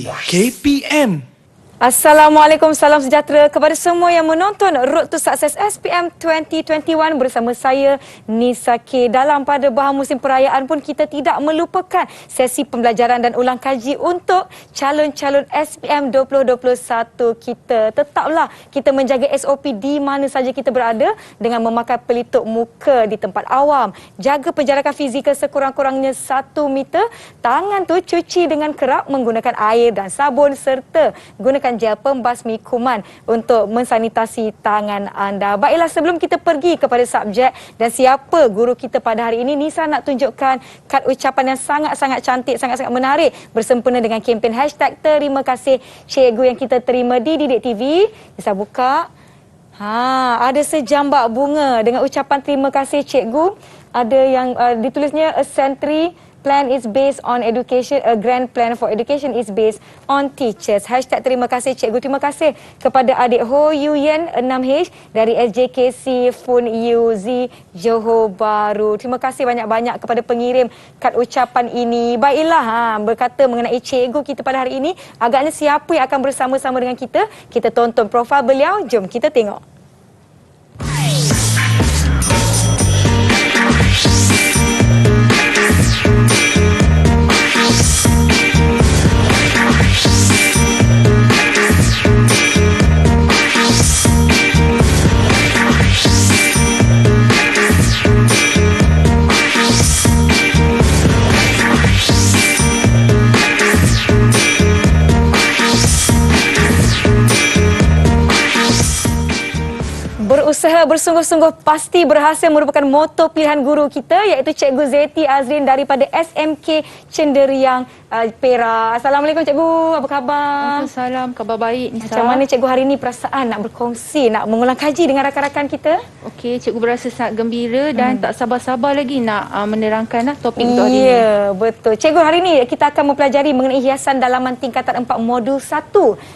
KPM. Assalamualaikum, salam sejahtera kepada semua yang menonton Road to Success SPM 2021 bersama saya Nisa K. Dalam pada bahagian musim perayaan pun kita tidak melupakan sesi pembelajaran dan ulang kaji untuk calon-calon SPM 2021 kita. Tetaplah kita menjaga SOP di mana saja kita berada dengan memakai pelitup muka di tempat awam, jaga penjarakan fizikal sekurang-kurangnya 1 meter, tangan tu cuci dengan kerap menggunakan air dan sabun serta gunakan gel pembasmi kuman untuk mensanitasi tangan anda. Baiklah, sebelum kita pergi kepada subjek dan siapa guru kita pada hari ini, Nisa nak tunjukkan kad ucapan yang sangat-sangat cantik, sangat-sangat menarik bersempena dengan kempen hashtag terima kasih cikgu yang kita terima di Didik TV. Nisa buka. Ada sejambak bunga dengan ucapan terima kasih cikgu. Ada yang ditulisnya a century plan is based on education, a grand plan for education is based on teachers. Hashtag terima kasih cikgu. Terima kasih kepada adik Ho Yu Yen 6H dari SJKC Fun UZ Johor Bahru. Terima kasih banyak-banyak kepada pengirim kad ucapan ini. Baiklah, berkata mengenai cikgu kita pada hari ini, agaknya siapa yang akan bersama-sama dengan kita? Kita tonton profil beliau. Jom kita tengok. Berusaha bersungguh-sungguh pasti berhasil merupakan moto pilihan guru kita, iaitu Cikgu Zeti Azrin daripada SMK Cenderiang Perak. Assalamualaikum cikgu, apa khabar? Waalaikumsalam, khabar baik Nisa. Macam mana cikgu hari ini perasaan nak berkongsi, nak mengulang kaji dengan rakan-rakan kita? Okey, cikgu berasa sangat gembira dan tak sabar-sabar lagi nak menerangkan topik untuk hari ini. Ya, betul. Cikgu, hari ini kita akan mempelajari mengenai hiasan dalaman tingkatan 4 modul 1.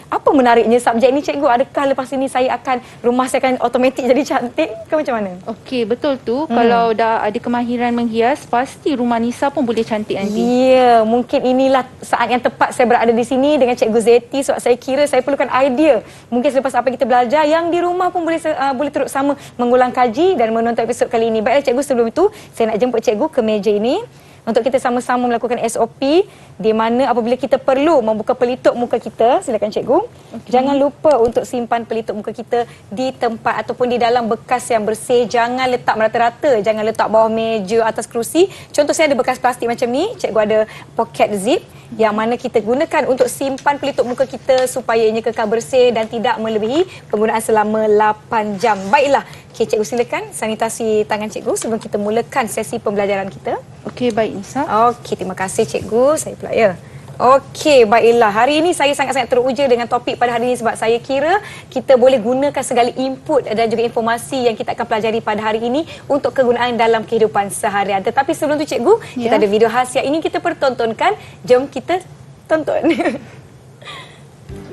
Apa menariknya subjek ini cikgu? Adakah lepas ini saya akan rumah saya akan otomatik jadi cantik ke macam mana? Okey, betul tu. Kalau dah ada kemahiran menghias, pasti rumah Nisa pun boleh cantik nanti. Ya, mungkin inilah saat yang tepat saya berada di sini dengan Cikgu Zeti sebab saya kira saya perlukan idea. Mungkin selepas apa yang kita belajar, yang di rumah pun boleh turut sama mengulang kaji dan menonton episod kali ini. Baiklah cikgu, sebelum itu saya nak jemput cikgu ke meja ini untuk kita sama-sama melakukan SOP di mana apabila kita perlu membuka pelitup muka kita, silakan cikgu. Jangan lupa untuk simpan pelitup muka kita di tempat ataupun di dalam bekas yang bersih. Jangan letak merata-rata, jangan letak bawah meja, atas kerusi. Contoh saya ada bekas plastik macam ni, cikgu ada poket zip yang mana kita gunakan untuk simpan pelitup muka kita supaya ianya kekal bersih dan tidak melebihi penggunaan selama 8 jam. Baiklah, cikgu silakan sanitasi tangan cikgu sebelum kita mulakan sesi pembelajaran kita. Okey, baik Nisa. Okey, terima kasih cikgu. Saya pula ya. Okey, baiklah. Hari ini saya sangat-sangat teruja dengan topik pada hari ini sebab saya kira kita boleh gunakan segala input dan juga informasi yang kita akan pelajari pada hari ini untuk kegunaan dalam kehidupan seharian. Tetapi sebelum tu cikgu, kita ada video khas yang ingin kita pertontonkan. Jom kita tonton.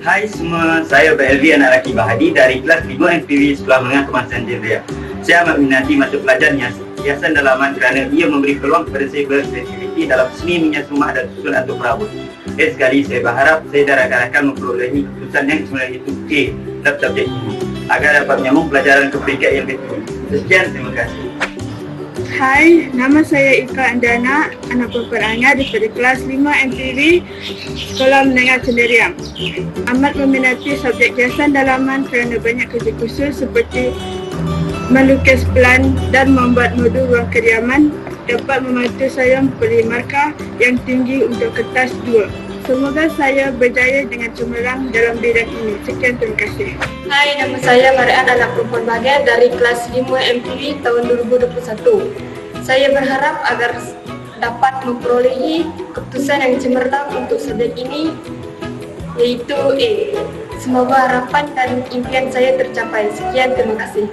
Hai semua, saya Elvi anak lelaki Bahadi dari kelas 5 MPV Sekolah Menengah Kemasan Jendria. Saya amat minati masuk pelajaran hiasan dalaman kerana ia memberi peluang kepada saya berkreativiti dalam seni menghias rumah dan susun atau perabot. Sekali saya berharap saya dan rakan-rakan memperolehi keputusan yang sebenarnya itu K dalam subjek ini agar dapat menyambung pelajaran ke peringkat yang lebih tinggi. Sekian, terima kasih. Hai, nama saya Ika Andana, anak perempuan Anga daripada kelas 5 MPV Sekolah Menengah Cenderiang. Amat meminati subjek hiasan dalaman kerana banyak kerja khusus seperti melukis pelan dan membuat modul ruang kediaman dapat membantu saya membeli markah yang tinggi untuk kertas 2. Semoga saya berjaya dengan cemerlang dalam bidang ini. Sekian, terima kasih. Hai, nama saya Marian, anak perempuan bahagian dari kelas 5 MPV tahun 2021. Saya berharap agar dapat memperolehi keputusan yang cemerlang untuk subjek ini, iaitu A. Semoga harapan dan impian saya tercapai. Sekian, terima kasih.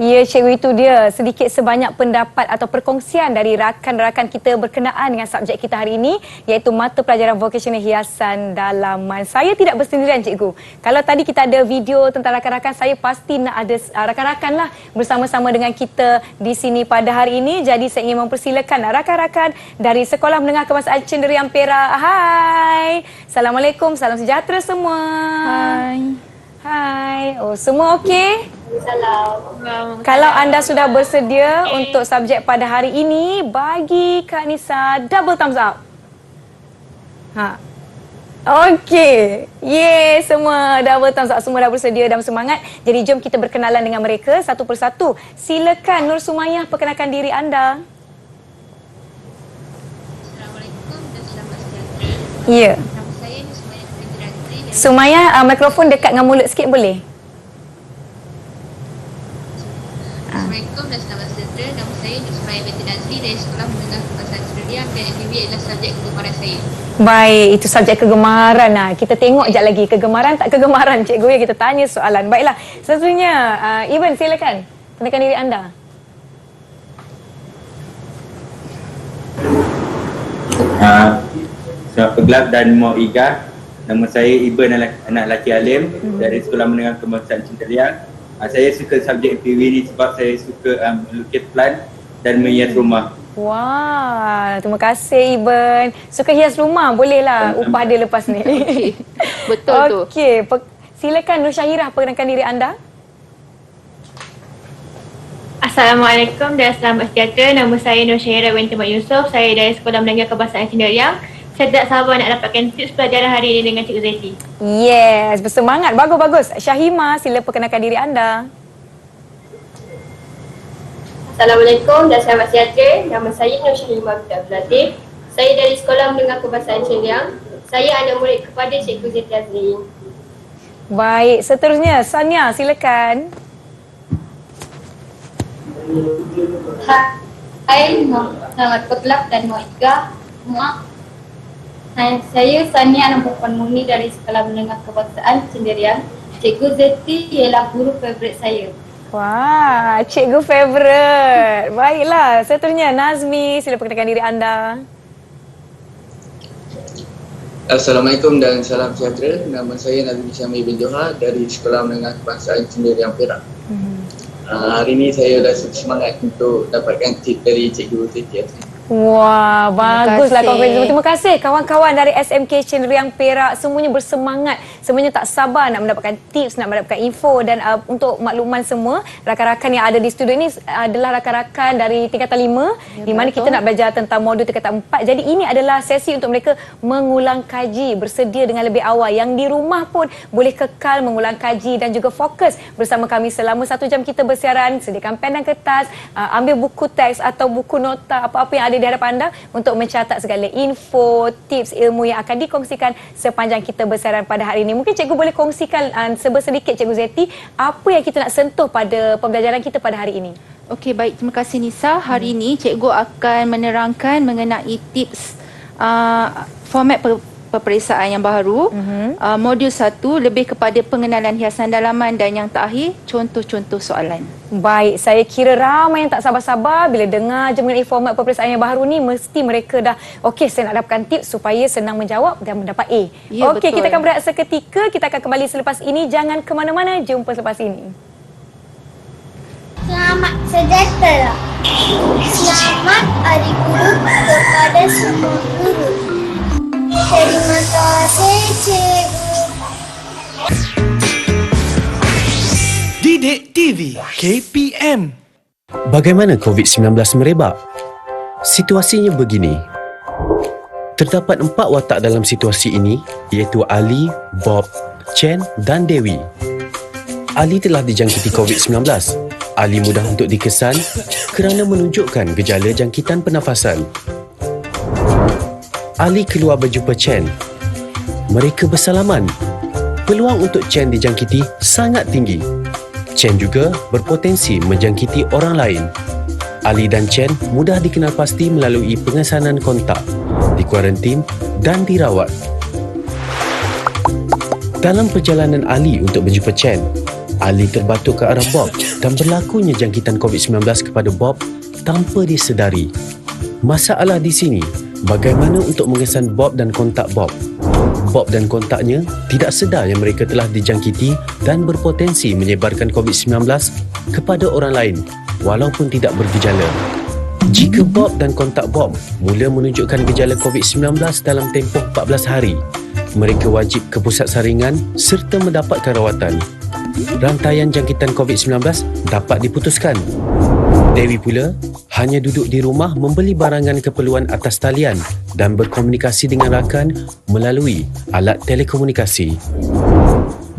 Ya, cikgu, itu dia sedikit sebanyak pendapat atau perkongsian dari rakan-rakan kita berkenaan dengan subjek kita hari ini, iaitu mata pelajaran vokasional hiasan dalaman. Saya tidak bersendirian, cikgu. Kalau tadi kita ada video tentang rakan-rakan, saya pasti nak ada rakan-rakan lah bersama-sama dengan kita di sini pada hari ini. Jadi saya ingin mempersilakan rakan-rakan dari Sekolah Menengah Kebangsaan Cenderia Perak. Hai. Assalamualaikum, salam sejahtera semua. Hai. Oh, semua okey? Salam. Kalau anda sudah bersedia untuk subjek pada hari ini, bagi Kak Nisa double thumbs up. Okey. Yeay, semua double thumbs up. Semua dah bersedia dan semangat. Jadi jom kita berkenalan dengan mereka satu persatu. Silakan Nur Sumayyah, perkenalkan diri anda. Assalamualaikum dan selamat sejahtera. Ya. Nama saya Nur Sumayyah binti Razri. Sumayyah, mikrofon dekat dengan mulut sikit boleh? Assalamualaikum dan selamat sejahtera. Nama saya Nur Sumayyah binti Razri dari Sekolah Menengah Kebangsaan Cenderia. PNDV adalah subjek kegemaran saya. Baik, itu subjek kegemaran. Kita tengok sekejap lagi. Kegemaran tak kegemaran, cikgu ya, kita tanya soalan. Baiklah, seterusnya Ivan, silakan. Kenalkan diri anda. Selamat Pegelap dan Mau Iga. Nama saya Iban, anak lelaki alim dari Sekolah Menengah Kebangsaan Cenderia. Saya suka subjek PV ni sebab saya suka melukis plant dan menghias rumah. Wah, terima kasih Iban. Suka hias rumah, bolehlah upah dia lepas ni. Betul tu. Okey, silakan Nur Syahirah, perkenalkan diri anda. Assalamualaikum dan selamat sejahtera. Nama saya Nur Syahirah binti Mat Yusof. Saya dari Sekolah Menengah Kebangsaan Cenderia. Saya tak sabar nak dapatkan tips pelajaran hari ini dengan Cikgu Zeti. Yes, bersemangat. Bagus-bagus. Syahima, sila perkenalkan diri anda. Assalamualaikum dan selamat sejahtera. Nama saya Nur Syahimah binti Abdul Latif. Saya dari Sekolah Menengah Kebangsaan Cenderia. Saya anak murid kepada Cikgu Zeti Azri. Baik, seterusnya Sania, silakan. Hai, selamat Pegelap dan Moika. Saya Sania, anak perempuan murni dari Sekolah Menengah Kebangsaan Cenderia. Cikgu Zeti ialah guru favorit saya. Wah, cikgu favourite. Baiklah, seterusnya Nazmi, sila perkenalkan diri anda. Assalamualaikum dan salam sejahtera. Nama saya Nazmi Syamil bin Johar dari Sekolah Menengah Kebangsaan Cenderia Perak. Hari ini saya dah semangat untuk dapatkan tip dari Cikgu Zeti. Wah, baguslah kasih. kawan-kawan. Terima kasih kawan-kawan dari SMK Cenderia Perak. Semuanya bersemangat. Semuanya tak sabar nak mendapatkan tips, nak mendapatkan info. Dan untuk makluman semua, rakan-rakan yang ada di studio ini adalah rakan-rakan dari tingkatan 5, di mana kita nak belajar tentang modul tingkatan 4. Jadi ini adalah sesi untuk mereka mengulang kaji, bersedia dengan lebih awal. Yang di rumah pun boleh kekal mengulang kaji dan juga fokus bersama kami selama 1 jam kita bersiaran. Sediakan pen dan kertas, ambil buku teks atau buku nota, apa-apa yang ada di hadapan anda untuk mencatat segala info, tips, ilmu yang akan dikongsikan sepanjang kita bersiaran pada hari ini. Mungkin cikgu boleh kongsikan sedikit Cikgu Zeti, apa yang kita nak sentuh pada pembelajaran kita pada hari ini? Okey, baik. Terima kasih Nisa. Hari ini cikgu akan menerangkan mengenai tips format peperiksaan yang baru. Modul 1 lebih kepada pengenalan hiasan dalaman dan yang terakhir contoh-contoh soalan. Baik, saya kira ramai yang tak sabar-sabar bila dengar je mengenai format peperiksaan yang baru ni, mesti mereka dah okey, saya nak dapatkan tips supaya senang menjawab dan mendapat A. Ya, Okey, betul. kita akan berehat seketika. Kita akan kembali selepas ini. Jangan ke mana-mana. Jumpa selepas ini. Selamat sejahtera. Selamat Hari Guru kepada semua guru. Terima kasih cikgu. Didik TV KPM. Bagaimana COVID-19 merebak? Situasinya begini. Terdapat 4 watak dalam situasi ini, iaitu Ali, Bob, Chen dan Dewi. Ali telah dijangkiti COVID-19. Ali mudah untuk dikesan kerana menunjukkan gejala jangkitan pernafasan. Ali keluar berjumpa Chen. Mereka bersalaman. Peluang untuk Chen dijangkiti sangat tinggi. Chen juga berpotensi menjangkiti orang lain. Ali dan Chen mudah dikenal pasti melalui pengesanan kontak, dikuarantin dan dirawat. Dalam perjalanan Ali untuk berjumpa Chen, Ali terbatuk ke arah Bob dan berlakunya jangkitan COVID-19 kepada Bob tanpa disedari. Masalah di sini, bagaimana untuk mengesan Bob dan kontak Bob? Bob dan kontaknya tidak sedar yang mereka telah dijangkiti dan berpotensi menyebarkan COVID-19 kepada orang lain walaupun tidak bergejala. Jika Bob dan kontak Bob mula menunjukkan gejala COVID-19 dalam tempoh 14 hari, mereka wajib ke pusat saringan serta mendapatkan rawatan. Rantaian jangkitan COVID-19 dapat diputuskan. Dewi pula hanya duduk di rumah membeli barangan keperluan atas talian dan berkomunikasi dengan rakan melalui alat telekomunikasi.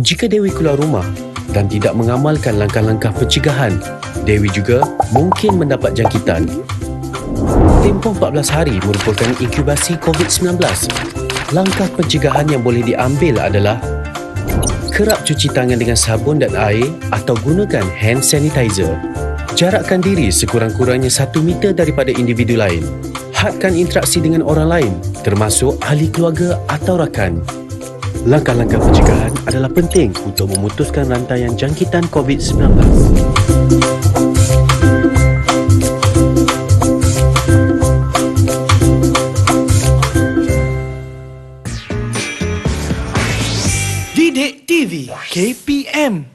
Jika Dewi keluar rumah dan tidak mengamalkan langkah-langkah pencegahan, Dewi juga mungkin mendapat jangkitan. Tempoh 14 hari merupakan inkubasi COVID-19. Langkah pencegahan yang boleh diambil adalah kerap cuci tangan dengan sabun dan air atau gunakan hand sanitizer. Jarakkan diri sekurang-kurangnya 1 meter daripada individu lain. Hadkan interaksi dengan orang lain, termasuk ahli keluarga atau rakan. Langkah-langkah pencegahan adalah penting untuk memutuskan rantaian jangkitan COVID-19. Didik TV KPM.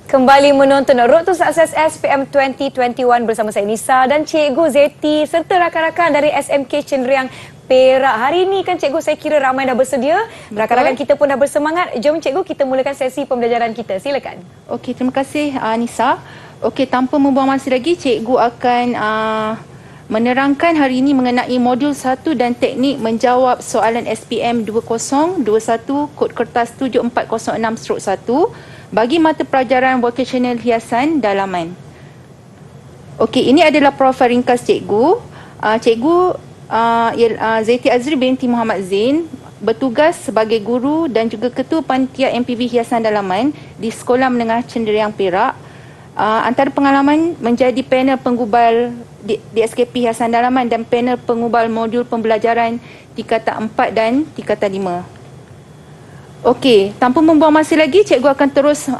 Kembali menonton Road to Success SPM 2021 bersama saya Nisa dan Cikgu Zeti serta rakan-rakan dari SMK Cenderia Perak. Hari ini kan Cikgu saya kira ramai dah bersedia. Rakan-rakan kita pun dah bersemangat. Jom Cikgu kita mulakan sesi pembelajaran kita. Silakan. Okey, terima kasih Nisa. Okey, tanpa membuang masa lagi, Cikgu akan menerangkan hari ini mengenai modul 1 dan teknik menjawab soalan SPM 2021 kod kertas 7406/1 bagi mata pelajaran vocational hiasan dalaman. Okey, ini adalah profil ringkas cikgu. Cikgu Zeti Azri binti Muhammad Zain bertugas sebagai guru dan juga ketua panitia MPV hiasan dalaman di Sekolah Menengah Cenderia Perak. Antara pengalaman menjadi panel penggubal di SKP hiasan dalaman dan panel pengubal modul pembelajaran tingkatan 4 dan tingkatan 5. Okey, tanpa membuang masa lagi, cikgu akan terus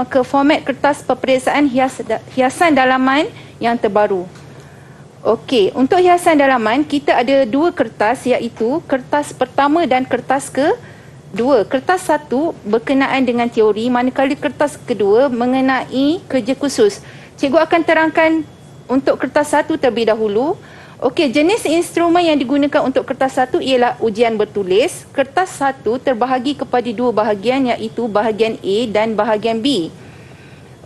ke format kertas peperiksaan hiasan dalaman yang terbaru. Okey, untuk hiasan dalaman, kita ada 2 kertas iaitu kertas pertama dan kertas kedua. Kertas 1 berkenaan dengan teori, manakala kertas kedua mengenai kerja khusus. Cikgu akan terangkan untuk kertas 1 terlebih dahulu. Okey, jenis instrumen yang digunakan untuk kertas 1 ialah ujian bertulis. Kertas 1 terbahagi kepada 2 bahagian iaitu bahagian A dan bahagian B.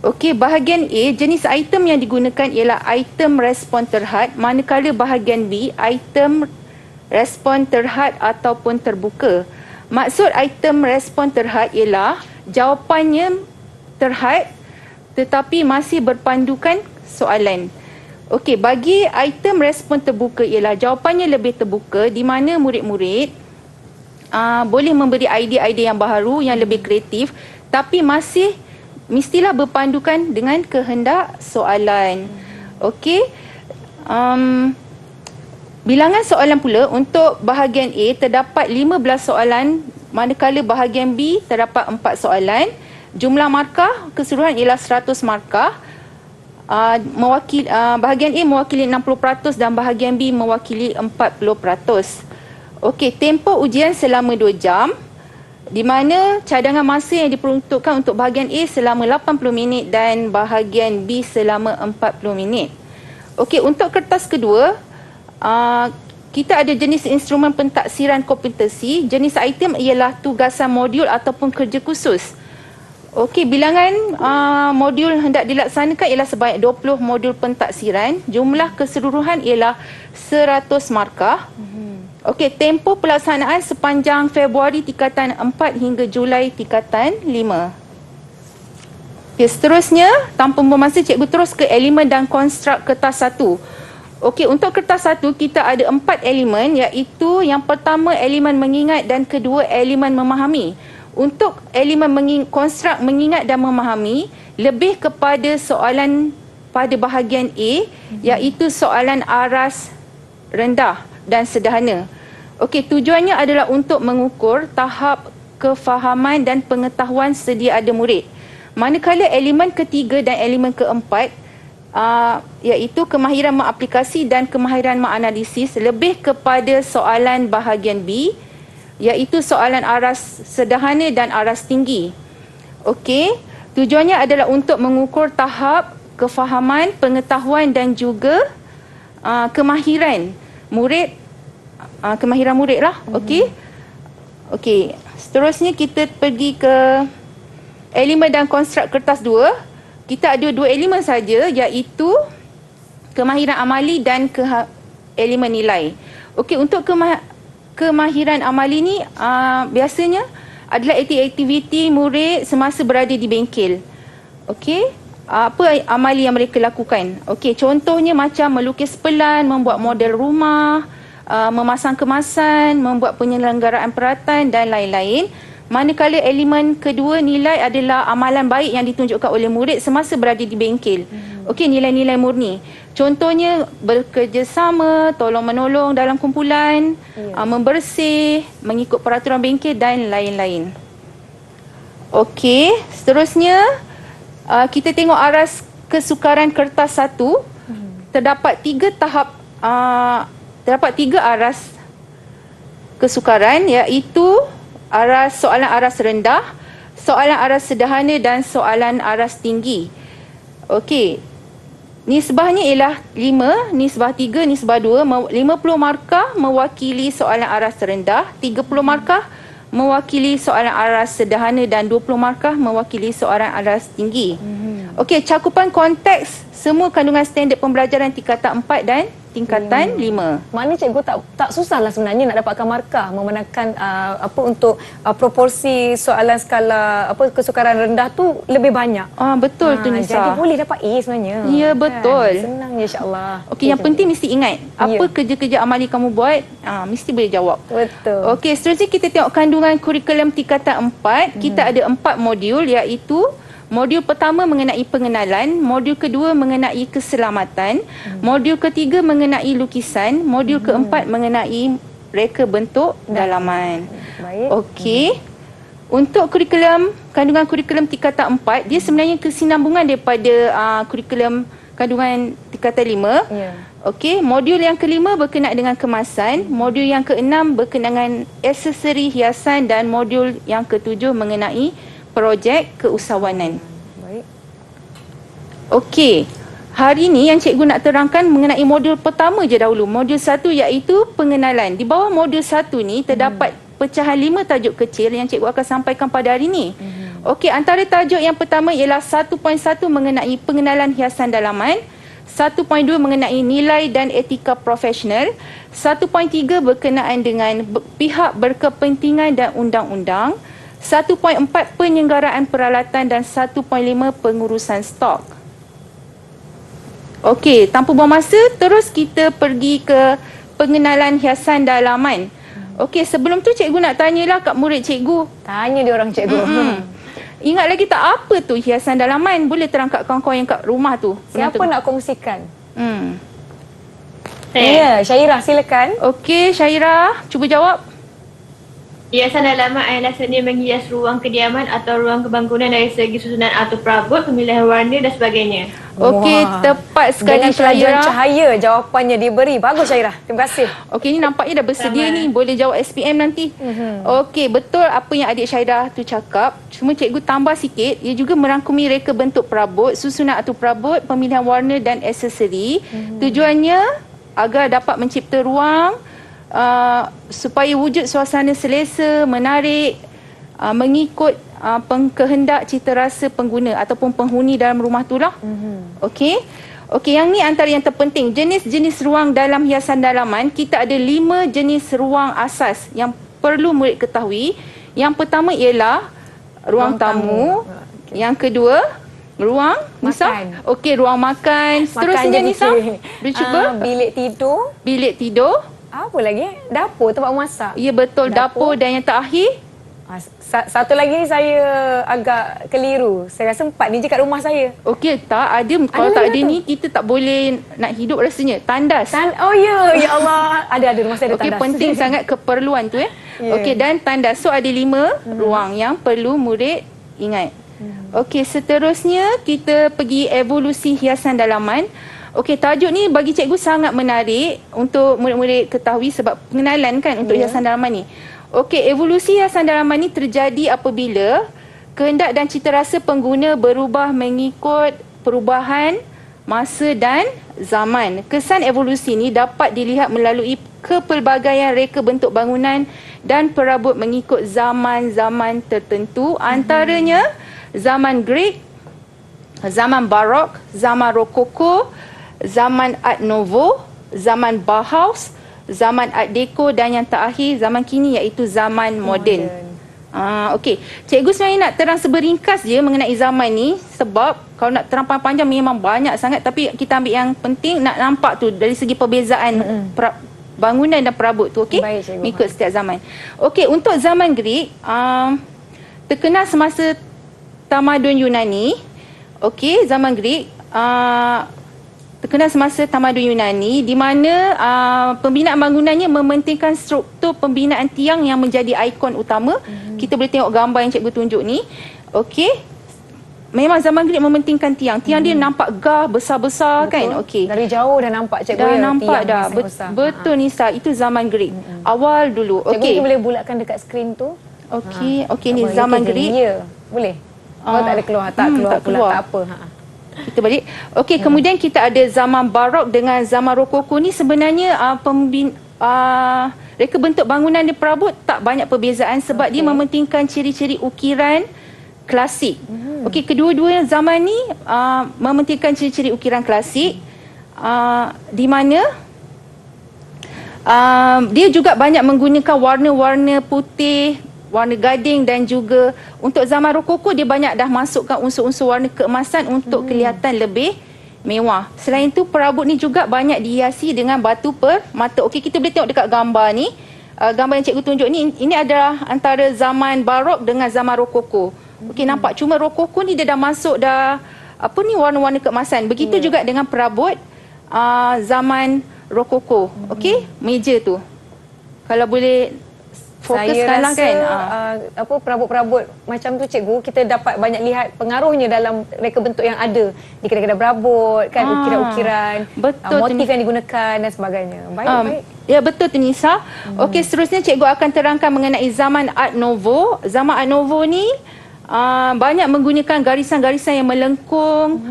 Okey, bahagian A, jenis item yang digunakan ialah item respon terhad, manakala bahagian B, item respon terhad ataupun terbuka. Maksud item respon terhad ialah jawapannya terhad tetapi masih berpandukan soalan. Okey, bagi item respon terbuka ialah jawapannya lebih terbuka di mana murid-murid boleh memberi idea-idea yang baharu, yang lebih kreatif tapi masih mestilah berpandukan dengan kehendak soalan. Okey. Bilangan soalan pula untuk bahagian A terdapat 15 soalan manakala bahagian B terdapat 4 soalan. Jumlah markah keseluruhan ialah 100 markah. Bahagian A mewakili 60% dan bahagian B mewakili 40%. Okey, tempoh ujian selama 2 jam di mana cadangan masa yang diperuntukkan untuk bahagian A selama 80 minit dan bahagian B selama 40 minit. Okey, untuk kertas kedua, kita ada jenis instrumen pentaksiran kompetensi. Jenis item ialah tugasan modul ataupun kerja khusus. Okey, bilangan modul hendak dilaksanakan ialah sebanyak 20 modul pentaksiran. Jumlah keseluruhan ialah 100 markah. Okey, tempoh pelaksanaan sepanjang Februari tingkatan 4 hingga Julai tingkatan 5. Okey, seterusnya, tanpa membuang masa, cikgu terus ke elemen dan konstruk kertas 1. Okey, untuk kertas 1 kita ada 4 elemen iaitu yang pertama elemen mengingat dan kedua elemen memahami. Untuk elemen konstruk mengingat dan memahami lebih kepada soalan pada bahagian A iaitu soalan aras rendah dan sederhana. Okey, tujuannya adalah untuk mengukur tahap kefahaman dan pengetahuan sedia ada murid. Manakala elemen ketiga dan elemen keempat iaitu kemahiran mengaplikasi dan kemahiran menganalisis lebih kepada soalan bahagian B, iaitu soalan aras sederhana dan aras tinggi. Okey, tujuannya adalah untuk mengukur tahap kefahaman, pengetahuan dan juga kemahiran murid lah. Okey, seterusnya kita pergi ke elemen dan konstruk kertas 2. Kita ada 2 elemen saja, iaitu kemahiran amali dan elemen nilai. Okey, untuk kemahiran amali ni biasanya adalah aktiviti murid semasa berada di bengkel. Okey, apa amali yang mereka lakukan? Okey, contohnya macam melukis pelan, membuat model rumah, memasang kemasan, membuat penyelenggaraan peralatan dan lain-lain. Manakala elemen kedua nilai adalah amalan baik yang ditunjukkan oleh murid semasa berada di bengkel. Okey, nilai-nilai murni. Contohnya bekerjasama, tolong-menolong dalam kumpulan, membersih, mengikut peraturan bengkel dan lain-lain. Okey, seterusnya kita tengok aras kesukaran kertas 1. Terdapat 3 tahap, terdapat 3 aras kesukaran, iaitu soalan aras rendah, soalan aras sederhana dan soalan aras tinggi. Okey, nisbahnya ialah 5, nisbah 3, nisbah 2. 50 markah mewakili soalan aras rendah, 30 markah mewakili soalan aras sederhana dan 20 markah mewakili soalan aras tinggi. Okey, cakupan konteks semua kandungan standard pembelajaran tingkatan 4 dan tingkatan 5. Maknanya cikgu tak susahlah sebenarnya nak dapatkan markah memandangkan untuk proporsi soalan skala kesukaran rendah tu lebih banyak. Betul tu Nisa. Jadi boleh dapat A sebenarnya. Ya, betul. Senang je insya-Allah. Okey, yang penting mesti ingat apa kerja-kerja amali kamu buat, mesti boleh jawab. Betul. Okey, seterusnya kita tengok kandungan kurikulum tingkatan 4. Kita ada 4 modul, iaitu modul pertama mengenai pengenalan, modul kedua mengenai keselamatan, modul ketiga mengenai lukisan, modul keempat mengenai reka bentuk dalaman. Baik. Okey. Untuk kandungan kurikulum tingkatan 4, dia sebenarnya kesinambungan daripada kurikulum kandungan tingkatan 5. Okey, modul yang kelima berkenaan dengan kemasan, modul yang keenam berkenaan dengan aksesori hiasan dan modul yang ketujuh mengenai projek keusahawanan. Baik. Okey. Hari ini yang cikgu nak terangkan mengenai modul pertama je dahulu. Modul 1 iaitu pengenalan. Di bawah modul 1 ni terdapat pecahan 5 tajuk kecil yang cikgu akan sampaikan pada hari ini. Okey, antara tajuk yang pertama ialah 1.1 mengenai pengenalan hiasan dalaman, 1.2 mengenai nilai dan etika profesional, 1.3 berkenaan dengan pihak berkepentingan dan undang-undang, 1.4 penyelenggaraan peralatan dan 1.5 pengurusan stok. Okey, tanpa buang masa, terus kita pergi ke pengenalan hiasan dalaman. Okey, sebelum tu cikgu nak tanyalah kat murid cikgu. Tanya dia orang cikgu. Ingat lagi tak apa tu hiasan dalaman? Boleh terang kat kawan-kawan yang kat rumah tu. Siapa nak kongsikan? Saya. Syairah silakan. Okey, Syairah, cuba jawab. Hiasan dalaman adalah seni menghias ruang kediaman atau ruang kebangunan dari segi susunan atau perabot, pemilihan warna dan sebagainya. Okey, tepat sekali Dengan pelajaran Syairah. cahaya jawapannya diberi. Bagus Syairah. Terima kasih. Okey, ni nampaknya dah bersedia ni. Boleh jawab SPM nanti. Okey, betul apa yang adik Syairah tu cakap. Cuma cikgu tambah sikit. Ia juga merangkumi reka bentuk perabot, susunan atau perabot, pemilihan warna dan aksesori. Tujuannya agar dapat mencipta ruang supaya wujud suasana selesa, menarik, mengikut kehendak cita rasa pengguna ataupun penghuni dalam rumah tu lah. Okey. Okey, yang ni antara yang terpenting. Jenis-jenis ruang dalam hiasan dalaman, kita ada 5 jenis ruang asas yang perlu murid ketahui. Yang pertama ialah ruang tamu. Yang kedua, ruang Nisa. Okey, ruang makan. Seterusnya Nisa, boleh cuba? Bilik tidur. Bilik tidur. Apa lagi? Dapur, tempat masak. Ya, betul, dapur. Dan yang terakhir, satu lagi ni saya agak keliru. Saya rasa 4 ni je kat rumah saya. okey, tak ada. Kalau tak ada ni, kita tak boleh nak hidup rasanya. Tandas. Oh ya, ya Allah. Ada rumah saya ada okey, tandas. penting sangat keperluan tu. Ya. Okey, dan tandas. So ada 5 ruang yang perlu murid ingat. Okey, seterusnya kita pergi evolusi hiasan dalaman. Okey, tajuk ni bagi cikgu sangat menarik untuk murid-murid ketahui sebab pengenalan kan untuk hiasan dalaman ni. Okey, evolusi hiasan dalaman ni terjadi apabila kehendak dan cita rasa pengguna berubah mengikut perubahan masa dan zaman. Kesan evolusi ni dapat dilihat melalui kepelbagaian reka bentuk bangunan dan perabot mengikut zaman-zaman tertentu, antaranya zaman Greek, zaman Barok, zaman Rokoko, zaman Art Nouveau, zaman Bauhaus, zaman Art Deco dan yang terakhir zaman kini iaitu zaman moden. Okey, cikgu sebenarnya nak terang seberingkas je mengenai zaman ni sebab kalau nak terang panjang memang banyak sangat, tapi kita ambil yang penting nak nampak tu dari segi perbezaan bangunan dan perabot tu, okey? Mengikut setiap zaman. Okey, untuk zaman Greek terkenal semasa tamadun Yunani. Okey, zaman Greek terkenal semasa tamadun Yunani di mana pembinaan bangunannya mementingkan struktur pembinaan tiang yang menjadi ikon utama. Kita boleh tengok gambar yang cikgu tunjuk ni. Okey. Memang zaman Greek mementingkan tiang. Tiang dia nampak gah besar-besar kan. Okey. Dari jauh dah nampak cikgu dah ya. Nampak dah. Betul Nisa, itu zaman Greek. Awal dulu. Okey. Cikgu boleh bulatkan dekat skrin tu. Okey, okey ni zaman Greek. Ya, boleh. Oh, tak ada keluar, tak keluar. Tak apa. Kita balik. Okey, kemudian kita ada zaman Barok dengan zaman Rokoko ni sebenarnya reka bentuk bangunan dia perabot tak banyak perbezaan sebab dia mementingkan ciri-ciri ukiran klasik. Okey, kedua-dua zaman ni mementingkan ciri-ciri ukiran klasik di mana dia juga banyak menggunakan warna-warna putih, warna gading dan juga untuk zaman Rokoko dia banyak dah masukkan unsur-unsur warna keemasan untuk kelihatan lebih mewah. Selain itu perabot ni juga banyak dihiasi dengan batu permata. Okey, kita boleh tengok dekat gambar ni. Gambar yang cikgu tunjuk ni, ini adalah antara zaman Barok dengan zaman Rokoko. Okey, nampak cuma Rokoko ni dia dah masuk dah warna-warna keemasan. Begitu juga dengan perabot zaman Rokoko. Okey, meja tu. Kalau boleh fokus saya sekarang rasa, kan. Perabot-perabot macam tu cikgu, kita dapat banyak lihat pengaruhnya dalam reka bentuk yang ada di kedai-kedai perabot kan, ukiran-ukiran, motif yang digunakan dan sebagainya. Baik. Ya, betul tu Nisa. Okey, seterusnya cikgu akan terangkan mengenai zaman Art Nouveau. Zaman Art Nouveau ni banyak menggunakan garisan-garisan yang melengkung,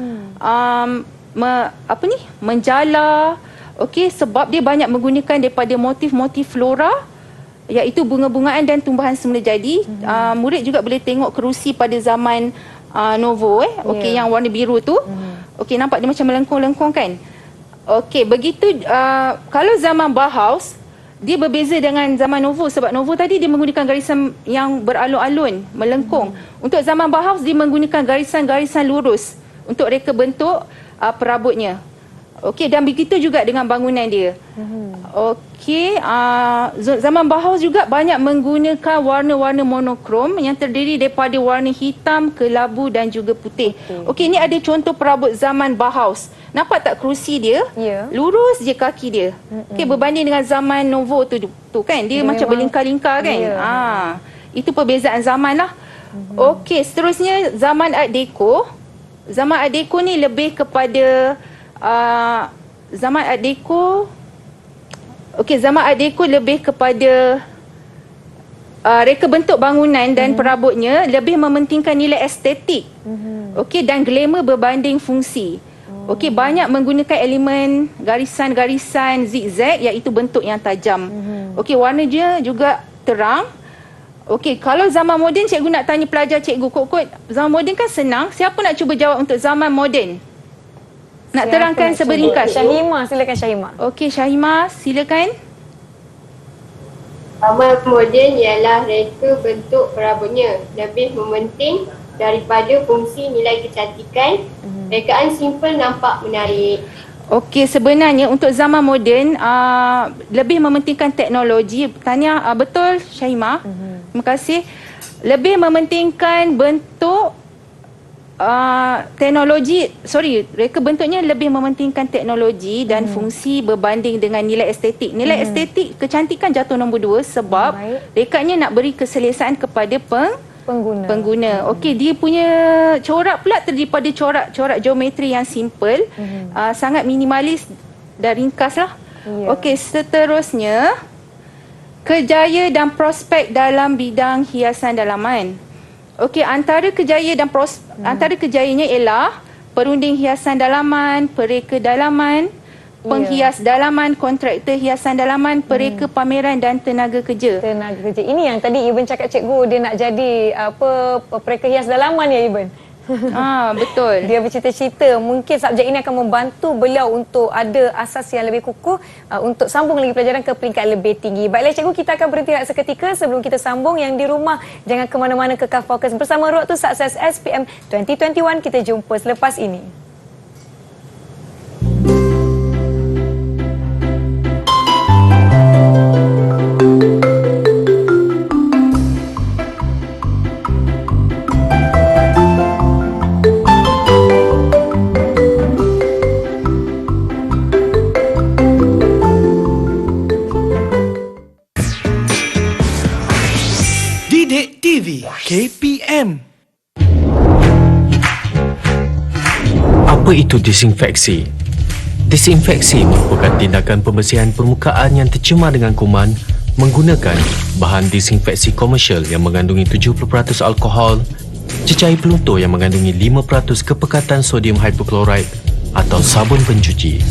menjala. Okey, sebab dia banyak menggunakan daripada motif-motif flora iaitu bunga-bungaan dan tumbuhan semula jadi. Murid juga boleh tengok kerusi pada zaman Nouveau okey, yang warna biru tu. Okey, nampak dia macam melengkung-lengkung kan. Okey, begitu kalau zaman Bauhaus dia berbeza dengan zaman Nouveau sebab Nouveau tadi dia menggunakan garisan yang beralun-alun, melengkung. Untuk zaman Bauhaus dia menggunakan garisan-garisan lurus untuk reka bentuk perabotnya. Okey, dan begitu juga dengan bangunan dia. Okey, zaman Bauhaus juga banyak menggunakan warna-warna monokrom yang terdiri daripada warna hitam, kelabu dan juga putih. Okey, ini ada contoh perabot zaman Bauhaus. Nampak tak kerusi dia? Lurus je kaki dia. Okey, berbanding dengan zaman Nouveau tu kan, dia macam berlingkar-lingkar kan. Itu perbezaan zaman lah. Okey, seterusnya zaman Art Deco. Zaman Art Deco ni lebih kepada zaman Art Deco. Okey, zaman Art Deco lebih kepada reka bentuk bangunan dan perabotnya lebih mementingkan nilai estetik. Okey, dan glamour berbanding fungsi. Okey, banyak menggunakan elemen garisan-garisan zigzag iaitu bentuk yang tajam. Okey, warna dia juga terang. Okey, kalau zaman moden cikgu nak tanya pelajar cikgu kot-kot, zaman moden kan senang. Siapa nak cuba jawab untuk zaman moden? Nak terangkan seberingkas. Syahima, silakan Syahima. Okey, Syahima, silakan. Zaman moden ialah reka bentuk perabotnya lebih mementing daripada fungsi nilai kecantikan. Rekaan simple nampak menarik. Okey, sebenarnya untuk zaman moden lebih mementingkan teknologi. Tanya betul Syahima. Terima kasih. Lebih mementingkan bentuk reka bentuknya lebih mementingkan teknologi dan fungsi berbanding dengan nilai estetik. Nilai estetik kecantikan jatuh nombor 2 sebab rekanya nak beri keselesaan kepada pengguna. Okey, dia punya corak pula terdiri pada corak geometri yang simple, sangat minimalis dan ringkas lah. Okey, seterusnya kejaya dan prospek dalam bidang hiasan dalaman. Okey, antara kejayanya ialah perunding hiasan dalaman, pereka dalaman, penghias dalaman, kontraktor hiasan dalaman, pereka pameran dan tenaga kerja. Ini yang tadi Iben cakap cikgu dia nak jadi pereka hias dalaman ya Iben. Betul. Dia bercita-cita mungkin subjek ini akan membantu beliau untuk ada asas yang lebih kukuh untuk sambung lagi pelajaran ke peringkat lebih tinggi. Baiklah cikgu, kita akan berhenti seketika sebelum kita sambung. Yang di rumah jangan ke mana-mana, kekal fokus bersama Road to Success SPM 2021. Kita jumpa selepas ini. Didik TV KPM. Apa itu disinfeksi? Disinfeksi merupakan tindakan pembersihan permukaan yang tercemar dengan kuman menggunakan bahan disinfeksi komersial yang mengandungi 70% alkohol, cecair peluntur yang mengandungi 5% kepekatan sodium hypochlorite atau sabun pencuci.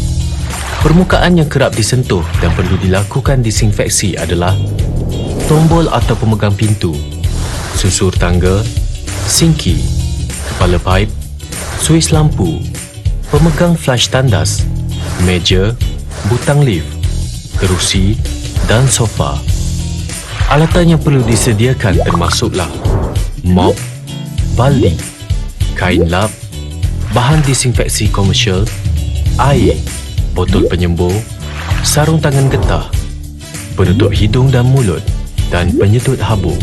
Permukaan yang kerap disentuh dan perlu dilakukan disinfeksi adalah tombol atau pemegang pintu, susur tangga, sinki, kepala paip, suis lampu, pemegang flash tandas, meja, butang lift, kerusi dan sofa. Alatan yang perlu disediakan termasuklah mop, baldi, kain lap, bahan disinfeksi komersial, air, botol penyembur, sarung tangan getah, penutup hidung dan mulut dan penyedut habuk.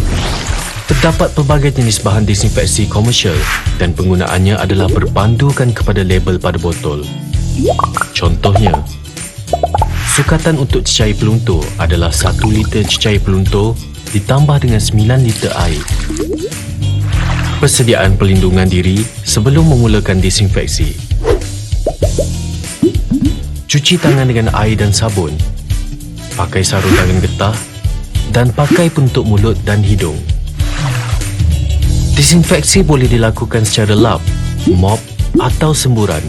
Terdapat pelbagai jenis bahan disinfeksi komersial dan penggunaannya adalah berpandukan kepada label pada botol. Contohnya, sukatan untuk cecair peluntur adalah 1 liter cecair peluntur ditambah dengan 9 liter air. Persediaan perlindungan diri sebelum memulakan disinfeksi. Cuci tangan dengan air dan sabun. Pakai sarung tangan getah dan pakai penutup mulut dan hidung. Disinfeksi boleh dilakukan secara lap, mop atau semburan.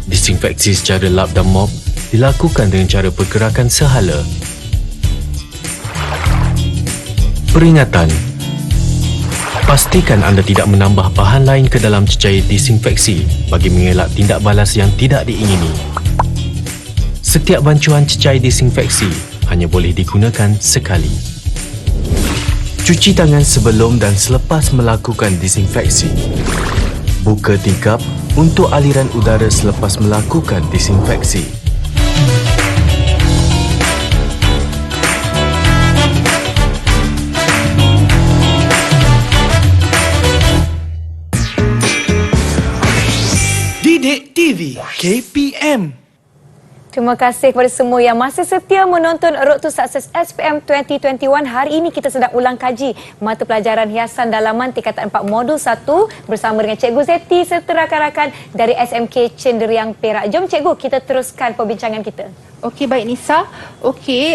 Disinfeksi secara lap dan mop dilakukan dengan cara pergerakan sehala. Peringatan: pastikan anda tidak menambah bahan lain ke dalam cecair disinfeksi bagi mengelak tindak balas yang tidak diingini. Setiap bancuan cecair disinfeksi hanya boleh digunakan sekali. Cuci tangan sebelum dan selepas melakukan disinfeksi. Buka tingkap untuk aliran udara selepas melakukan disinfeksi. Didik TV KPM. Terima kasih kepada semua yang masih setia menonton Road to Success SPM 2021. Hari ini kita sedang ulang kaji mata pelajaran hiasan dalaman tingkatan 4 modul 1 bersama dengan Cikgu Zeti serta rakan-rakan dari SMK Cenderiang Perak. Jom Cikgu, kita teruskan perbincangan kita. Okey, baik Nisa. Okey,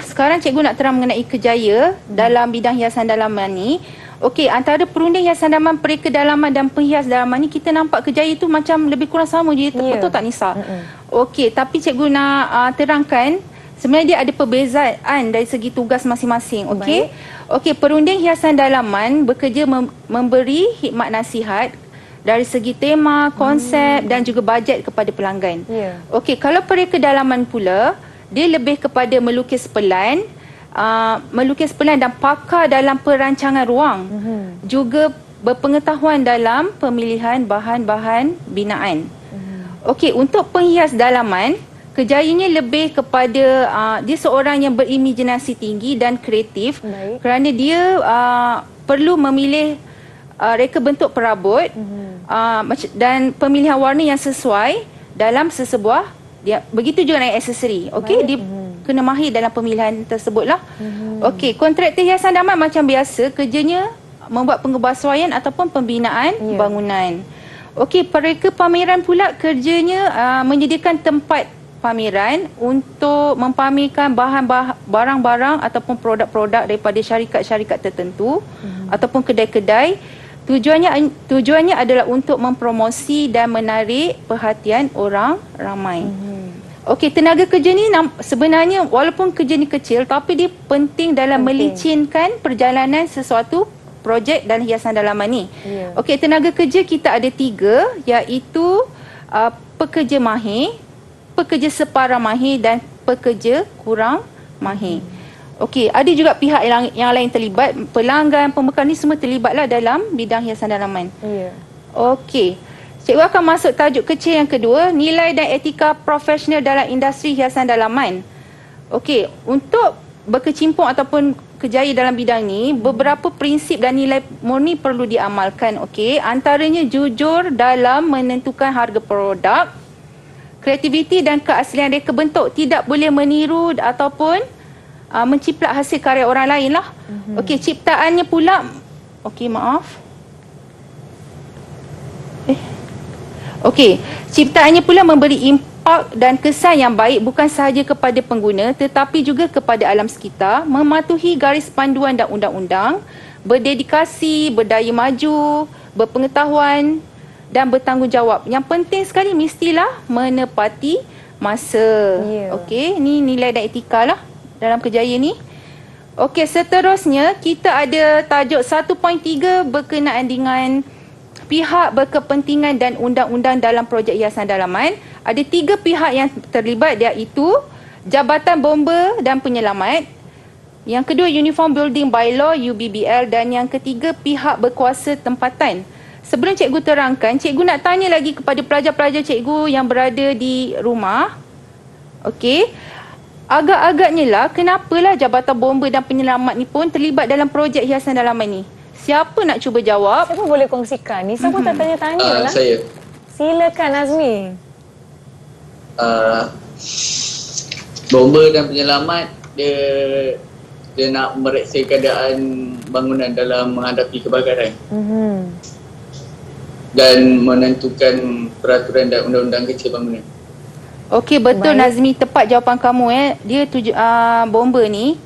sekarang Cikgu nak terang mengenai kejaya dalam bidang hiasan dalaman ni. Okey, antara perunding hiasan dalaman, pereka dalaman dan penghias dalaman ni kita nampak kejaya tu macam lebih kurang sama je. Betul tak Nisa? Okey, tapi Cikgu nak terangkan sebenarnya dia ada perbezaan dari segi tugas masing-masing. Okey. Okey, perunding hiasan dalaman bekerja memberi khidmat nasihat dari segi tema, konsep dan juga bajet kepada pelanggan. Okey, kalau pereka dalaman pula, dia lebih kepada melukis pelan dan pakar dalam perancangan ruang. Juga berpengetahuan dalam pemilihan bahan-bahan binaan. Okey, untuk penghias dalaman, kejayanya lebih kepada dia seorang yang berimajinasi tinggi dan kreatif. Kerana dia perlu memilih reka bentuk perabot dan pemilihan warna yang sesuai dalam sesebuah. Begitu juga dengan aksesori. Okey, dia kena mahir dalam pemilihan tersebut lah. Okey, kontraktor hiasan daman macam biasa, kerjanya membuat pengebasuhan ataupun pembinaan bangunan. Okey, pereka pameran pula kerjanya menyediakan tempat pameran untuk mempamerkan barang-barang ataupun produk-produk daripada syarikat-syarikat tertentu ataupun kedai-kedai. Tujuannya adalah untuk mempromosi dan menarik perhatian orang ramai. Okey, tenaga kerja ni sebenarnya walaupun kerja ni kecil tapi dia penting dalam melicinkan perjalanan sesuatu projek dan hiasan dalaman ni. Okey, tenaga kerja kita ada 3, iaitu pekerja mahir, pekerja separa mahir dan pekerja kurang mahir. Okey, ada juga pihak yang lain terlibat, pelanggan, pembekal ni semua terlibatlah dalam bidang hiasan dalaman. Okey, cikgu akan masuk tajuk kecil yang kedua, nilai dan etika profesional dalam industri hiasan dalaman. Okey, untuk berkecimpung ataupun kerjaya dalam bidang ni, beberapa prinsip dan nilai murni perlu diamalkan. Okey, antaranya jujur dalam menentukan harga produk, kreativiti dan keaslian reka bentuk, tidak boleh meniru ataupun menciplak hasil karya orang lain lah. Okey, ciptaannya pula, Okey, ciptaannya pula memberi impak dan kesan yang baik bukan sahaja kepada pengguna tetapi juga kepada alam sekitar, mematuhi garis panduan dan undang-undang, berdedikasi, berdaya maju, berpengetahuan dan bertanggungjawab. Yang penting sekali mestilah menepati masa. Okey, ni nilai dan etika lah dalam kerjaya ni. Okey, seterusnya kita ada tajuk 1.3 berkenaan dengan pihak berkepentingan dan undang-undang dalam projek hiasan dalaman. Ada 3 pihak yang terlibat, iaitu Jabatan Bomba dan Penyelamat, yang kedua Uniform Building Bylaw UBBL, dan yang ketiga pihak berkuasa tempatan. Sebelum cikgu terangkan, cikgu nak tanya lagi kepada pelajar-pelajar cikgu yang berada di rumah. Okey, agak-agaknya lah kenapalah Jabatan Bomba dan Penyelamat ni pun terlibat dalam projek hiasan dalaman ni? Siapa nak cuba jawab? Siapa boleh kongsikan? Nisa pun tak tanya-tanya lah. Saya. Silakan Azmi. Bomba dan Penyelamat dia nak mereksa keadaan bangunan dalam menghadapi kebakaran. Dan menentukan peraturan dan undang-undang kecil bangunan. Okey, betul. Baik. Nazmi, tepat jawapan kamu. Dia bomba ni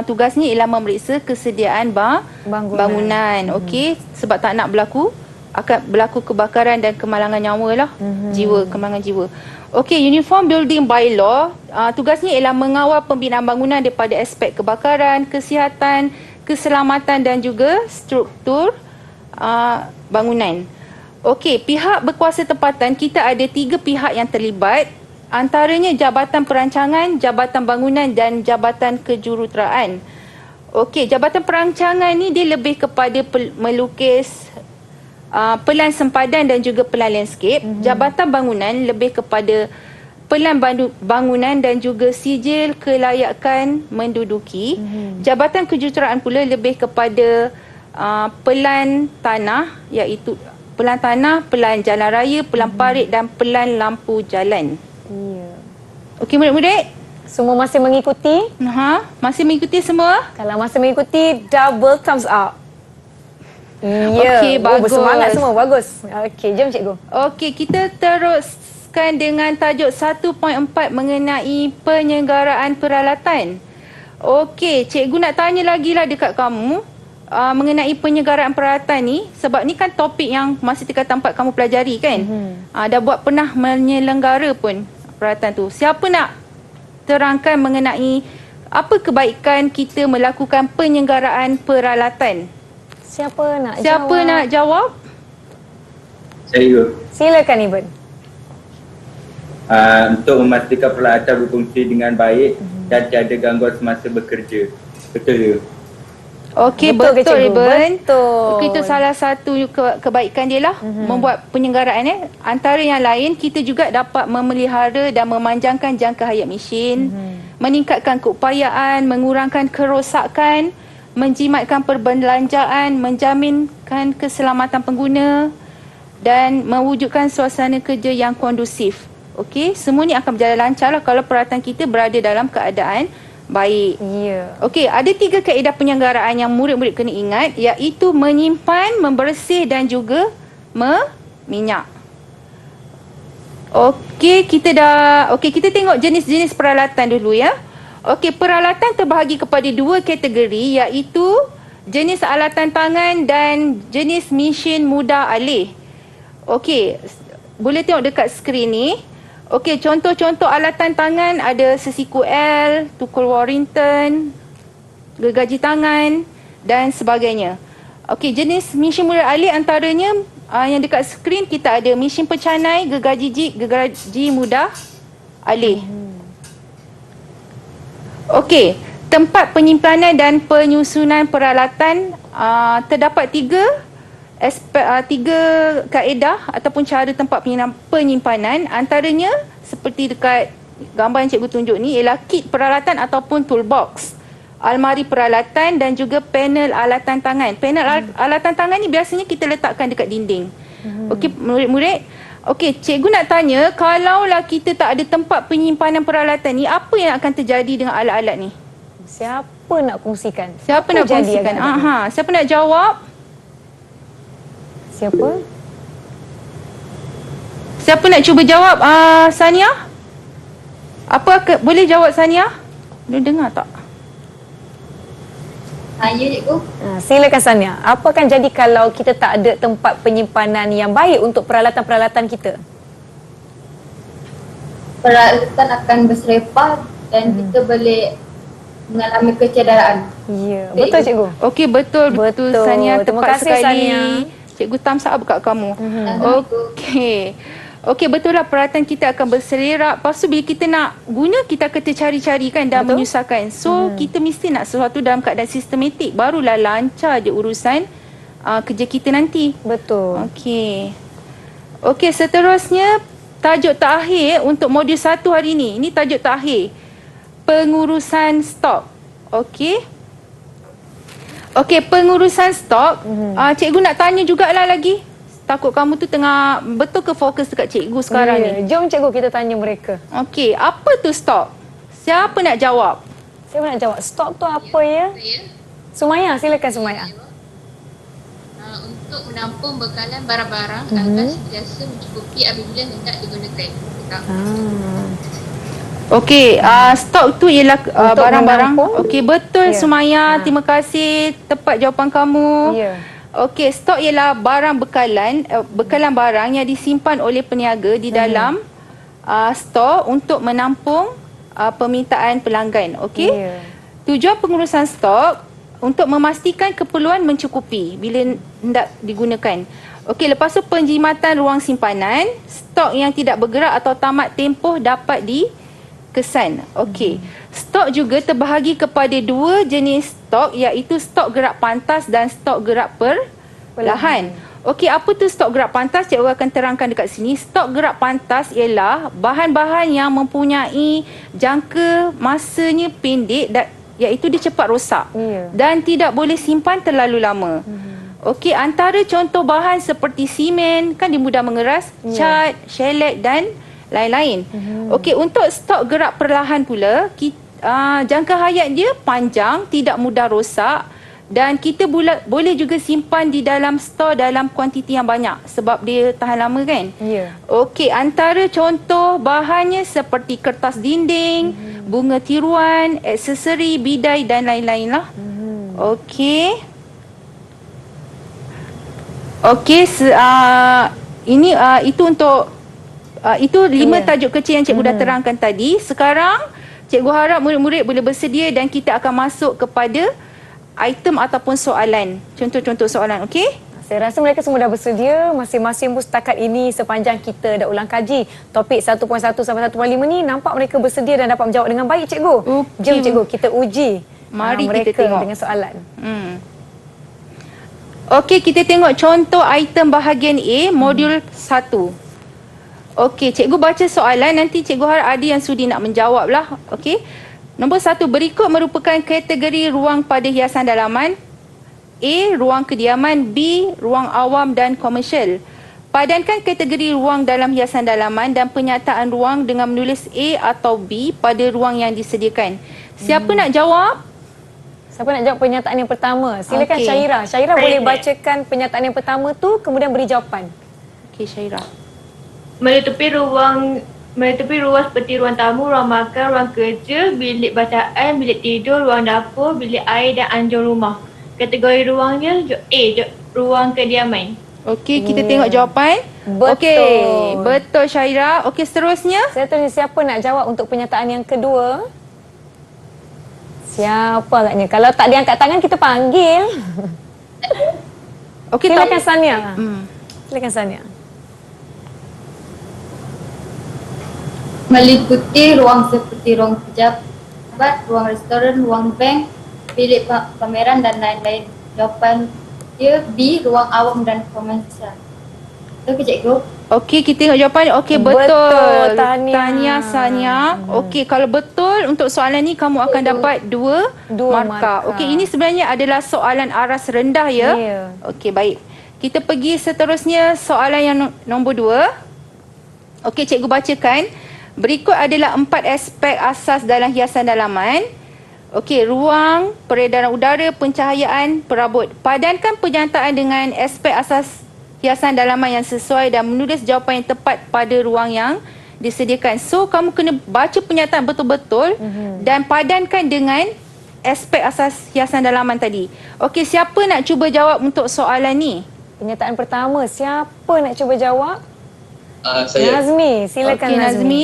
tugasnya ialah memeriksa kesediaan bangunan. Okey, sebab tak nak akan berlaku kebakaran dan kemalangan nyawa lah, kemalangan jiwa. Okey, Uniform Building Bylaw tugasnya ialah mengawal pembinaan bangunan daripada aspek kebakaran, kesihatan, keselamatan dan juga struktur bangunan. Okey, pihak berkuasa tempatan kita ada 3 pihak yang terlibat, antaranya Jabatan Perancangan, Jabatan Bangunan dan Jabatan Kejuruteraan. Okey, Jabatan Perancangan ni dia lebih kepada melukis pelan sempadan dan juga pelan landscape. Jabatan Bangunan lebih kepada pelan bangunan dan juga sijil kelayakan menduduki. Jabatan Kejuruteraan pula lebih kepada pelan tanah, iaitu pelan tanah, pelan jalan raya, pelan parit dan pelan lampu jalan. Okey murid-murid? Semua masih mengikuti? Masih mengikuti semua? Kalau masih mengikuti, double thumbs up. Okey, bagus. Bersemangat semua, bagus. Okey, jom cikgu. Okey, kita teruskan dengan tajuk 1.4 mengenai penyelenggaraan peralatan. Okey, cikgu nak tanya lagi lah dekat kamu. Mengenai penyelenggaraan peralatan ni, sebab ni kan topik yang masih tingkatan 4 kamu pelajari kan. Dah buat pernah menyelenggara pun peralatan tu. Siapa nak terangkan mengenai apa kebaikan kita melakukan penyelenggaraan peralatan? Siapa nak jawab? Saya. Silakan Iben. Untuk memastikan peralatan berfungsi dengan baik dan tiada gangguan semasa bekerja. Betul ke? Okey, betul Iben. Okey, itu salah satu kebaikan dia lah, membuat penyelenggaraan. Antara yang lain, kita juga dapat memelihara dan memanjangkan jangka hayat mesin, meningkatkan keupayaan, mengurangkan kerosakan, menjimatkan perbelanjaan, menjaminkan keselamatan pengguna dan mewujudkan suasana kerja yang kondusif. Okey, semua ni akan berjalan lancar lah kalau peralatan kita berada dalam keadaan baik. Ya. Okey, ada 3 kaedah penyelenggaraan yang murid-murid kena ingat, iaitu menyimpan, membersih dan juga meminyak. Okey, kita tengok jenis-jenis peralatan dulu ya. Okey, peralatan terbahagi kepada 2 kategori, iaitu jenis alatan tangan dan jenis mesin mudah alih. Okey, boleh tengok dekat skrin ni. Okey, contoh-contoh alatan tangan ada sesiku L, tukul Warrington, gergaji tangan dan sebagainya. Okey, jenis mesin mudah alih antaranya yang dekat skrin kita ada mesin pecanai, gergaji mudah alih. Okey, tempat penyimpanan dan penyusunan peralatan terdapat 3 kaedah ataupun cara tempat penyimpanan. Antaranya seperti dekat gambar yang cikgu tunjuk ni ialah kit peralatan ataupun toolbox, almari peralatan dan juga panel alatan tangan. Panel alatan tangan ni biasanya kita letakkan dekat dinding. Okey murid-murid, okey cikgu nak tanya, kalaulah kita tak ada tempat penyimpanan peralatan ni, apa yang akan terjadi dengan alat-alat ni? Siapa nak kongsikan? Siapa nak kongsikan? Siapa nak jawab? Siapa nak cuba jawab? Sania? Boleh jawab Sania? Boleh dengar tak? Saya cikgu. Silakan Sania. Apa akan jadi kalau kita tak ada tempat penyimpanan yang baik untuk peralatan-peralatan kita? Peralatan akan berserepah dan kita boleh mengalami kecederaan. Ya, betul cikgu. Okey, betul Sania, Terima tepat kasih sekali. Sania. Cikgu thumbs up kat kamu. Okey, betul lah, peralatan kita akan berselerak. Lepas tu bila kita nak guna, kita akan tercari-cari kan dan menyusahkan. So kita mesti nak sesuatu dalam keadaan sistematik, barulah lancar je urusan kerja kita nanti. Betul. Okey, seterusnya tajuk terakhir untuk modul 1 hari ni. Ini tajuk terakhir, pengurusan stok. Okey, pengurusan stok. Cikgu nak tanya jugalah lagi. Takut kamu tu tengah betul ke fokus dekat cikgu sekarang ni? Jom cikgu kita tanya mereka. Okey, apa tu stok? Siapa nak jawab? Siapa nak jawab? Stok tu apa ya? Sumaya, silakan Sumaya. Untuk menampung bekalan barang-barang agar sentiasa mencukupi apabila hendak digunakan. Okey, stok tu ialah barang-barang. Okey, betul Sumaya. Terima kasih. Tepat jawapan kamu. Okey, stok ialah barang bekalan barang yang disimpan oleh peniaga di dalam stok untuk menampung permintaan pelanggan. Okey. Tujuan pengurusan stok untuk memastikan keperluan mencukupi bila hendak digunakan. Okey, lepas tu penjimatan ruang simpanan, stok yang tidak bergerak atau tamat tempoh dapat dikesan. Okey. Stok juga terbahagi kepada 2 jenis stok, iaitu stok gerak pantas dan stok gerak perlahan. Okey, apa tu stok gerak pantas? Cikgu akan terangkan dekat sini. Stok gerak pantas ialah bahan-bahan yang mempunyai jangka masanya pendek iaitu dia cepat rosak dan tidak boleh simpan terlalu lama. Okey, antara contoh bahan seperti simen, kan dia mudah mengeras, cat, shellac dan lain-lain. Okey, untuk stok gerak perlahan pula, jangka hayat dia panjang, tidak mudah rosak dan kita boleh juga simpan di dalam stor dalam kuantiti yang banyak sebab dia tahan lama kan? Okey, antara contoh bahannya seperti kertas dinding, bunga tiruan, aksesori, bidai dan lain-lain lah. Okey. Okey, itu untuk itu 5 tajuk kecil yang cikgu dah terangkan tadi. Sekarang cikgu harap murid-murid boleh bersedia dan kita akan masuk kepada item ataupun soalan. Contoh-contoh soalan, okey? Saya rasa mereka semua dah bersedia. Masing-masing pun setakat ini sepanjang kita dah ulang kaji topik 1.1 sampai 1.5 ni, nampak mereka bersedia dan dapat menjawab dengan baik cikgu. Jom cikgu kita uji Mari mereka kita tengok dengan soalan. Okey, kita tengok contoh item bahagian A, modul 1. Okey, cikgu baca soalan, nanti cikgu harap ada yang sudi nak menjawab lah. Okey. Nombor 1, berikut merupakan kategori ruang pada hiasan dalaman. A, ruang kediaman. B, ruang awam dan komersial. Padankan kategori ruang dalam hiasan dalaman dan penyataan ruang dengan menulis A atau B pada ruang yang disediakan. Siapa nak jawab? Siapa nak jawab pernyataan yang pertama? Silakan Okey. Syaira. Syaira boleh bacakan pernyataan yang pertama tu kemudian beri jawapan. Okey, Syaira. Menutupi ruang seperti ruang tamu, ruang makan, ruang kerja, bilik bacaan, bilik tidur, ruang dapur, bilik air dan anjung rumah. Kategori ruangnya A, ruang kediaman. Okey, kita tengok jawapan. Betul. Okey, betul Syaira. Okey, seterusnya. Siapa nak jawab untuk pernyataan yang kedua? Siapa agaknya? Kalau tak diangkat tangan, kita panggil. Okey, silakan Sania. Silakan Sania. Meliputi ruang seperti ruang pejabat, ruang restoran, ruang bank, bilik pameran dan lain-lain. Jawapan dia B, ruang awam dan komersial. Okey cikgu. Okey, kita tengok jawapan. Okey, Betul, betul. Tania. Sania. Okey, kalau betul untuk soalan ni kamu akan dapat dua markah. Okey, ini sebenarnya adalah soalan aras rendah ya. Ya. Okey, baik. Kita pergi seterusnya soalan yang nombor 2. Okey, cikgu bacakan. Berikut adalah 4 aspek asas dalam hiasan dalaman. Okey, ruang, peredaran udara, pencahayaan, perabot. Padankan pernyataan dengan aspek asas hiasan dalaman yang sesuai dan menulis jawapan yang tepat pada ruang yang disediakan. So, kamu kena baca pernyataan betul-betul dan padankan dengan aspek asas hiasan dalaman tadi. Okey, siapa nak cuba jawab untuk soalan ni? Pernyataan pertama, siapa nak cuba jawab? Saya. Nazmi, silakan Okey, Nazmi.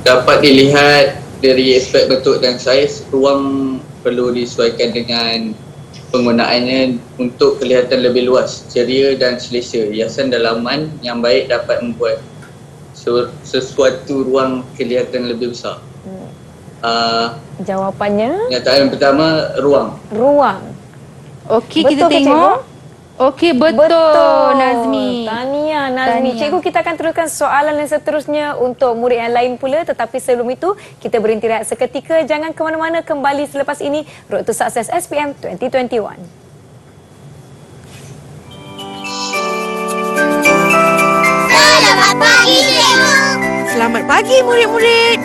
Dapat dilihat dari aspek bentuk dan saiz, ruang perlu disesuaikan dengan penggunaannya untuk kelihatan lebih luas, ceria dan selesa. Hiasan dalaman yang baik dapat membuat sesuatu ruang kelihatan lebih besar. Jawapannya? Pernyataan pertama, ruang. Ruang. Okey, Betul kita ke, tengok. Okey, betul Nazmi. Nazmi. Tania. Cikgu, kita akan teruskan soalan yang seterusnya untuk murid yang lain pula. Tetapi sebelum itu, kita berhenti rehat seketika. Jangan ke mana-mana, kembali selepas ini. Road to Success SPM 2021. Selamat pagi, cikgu. Selamat pagi murid-murid.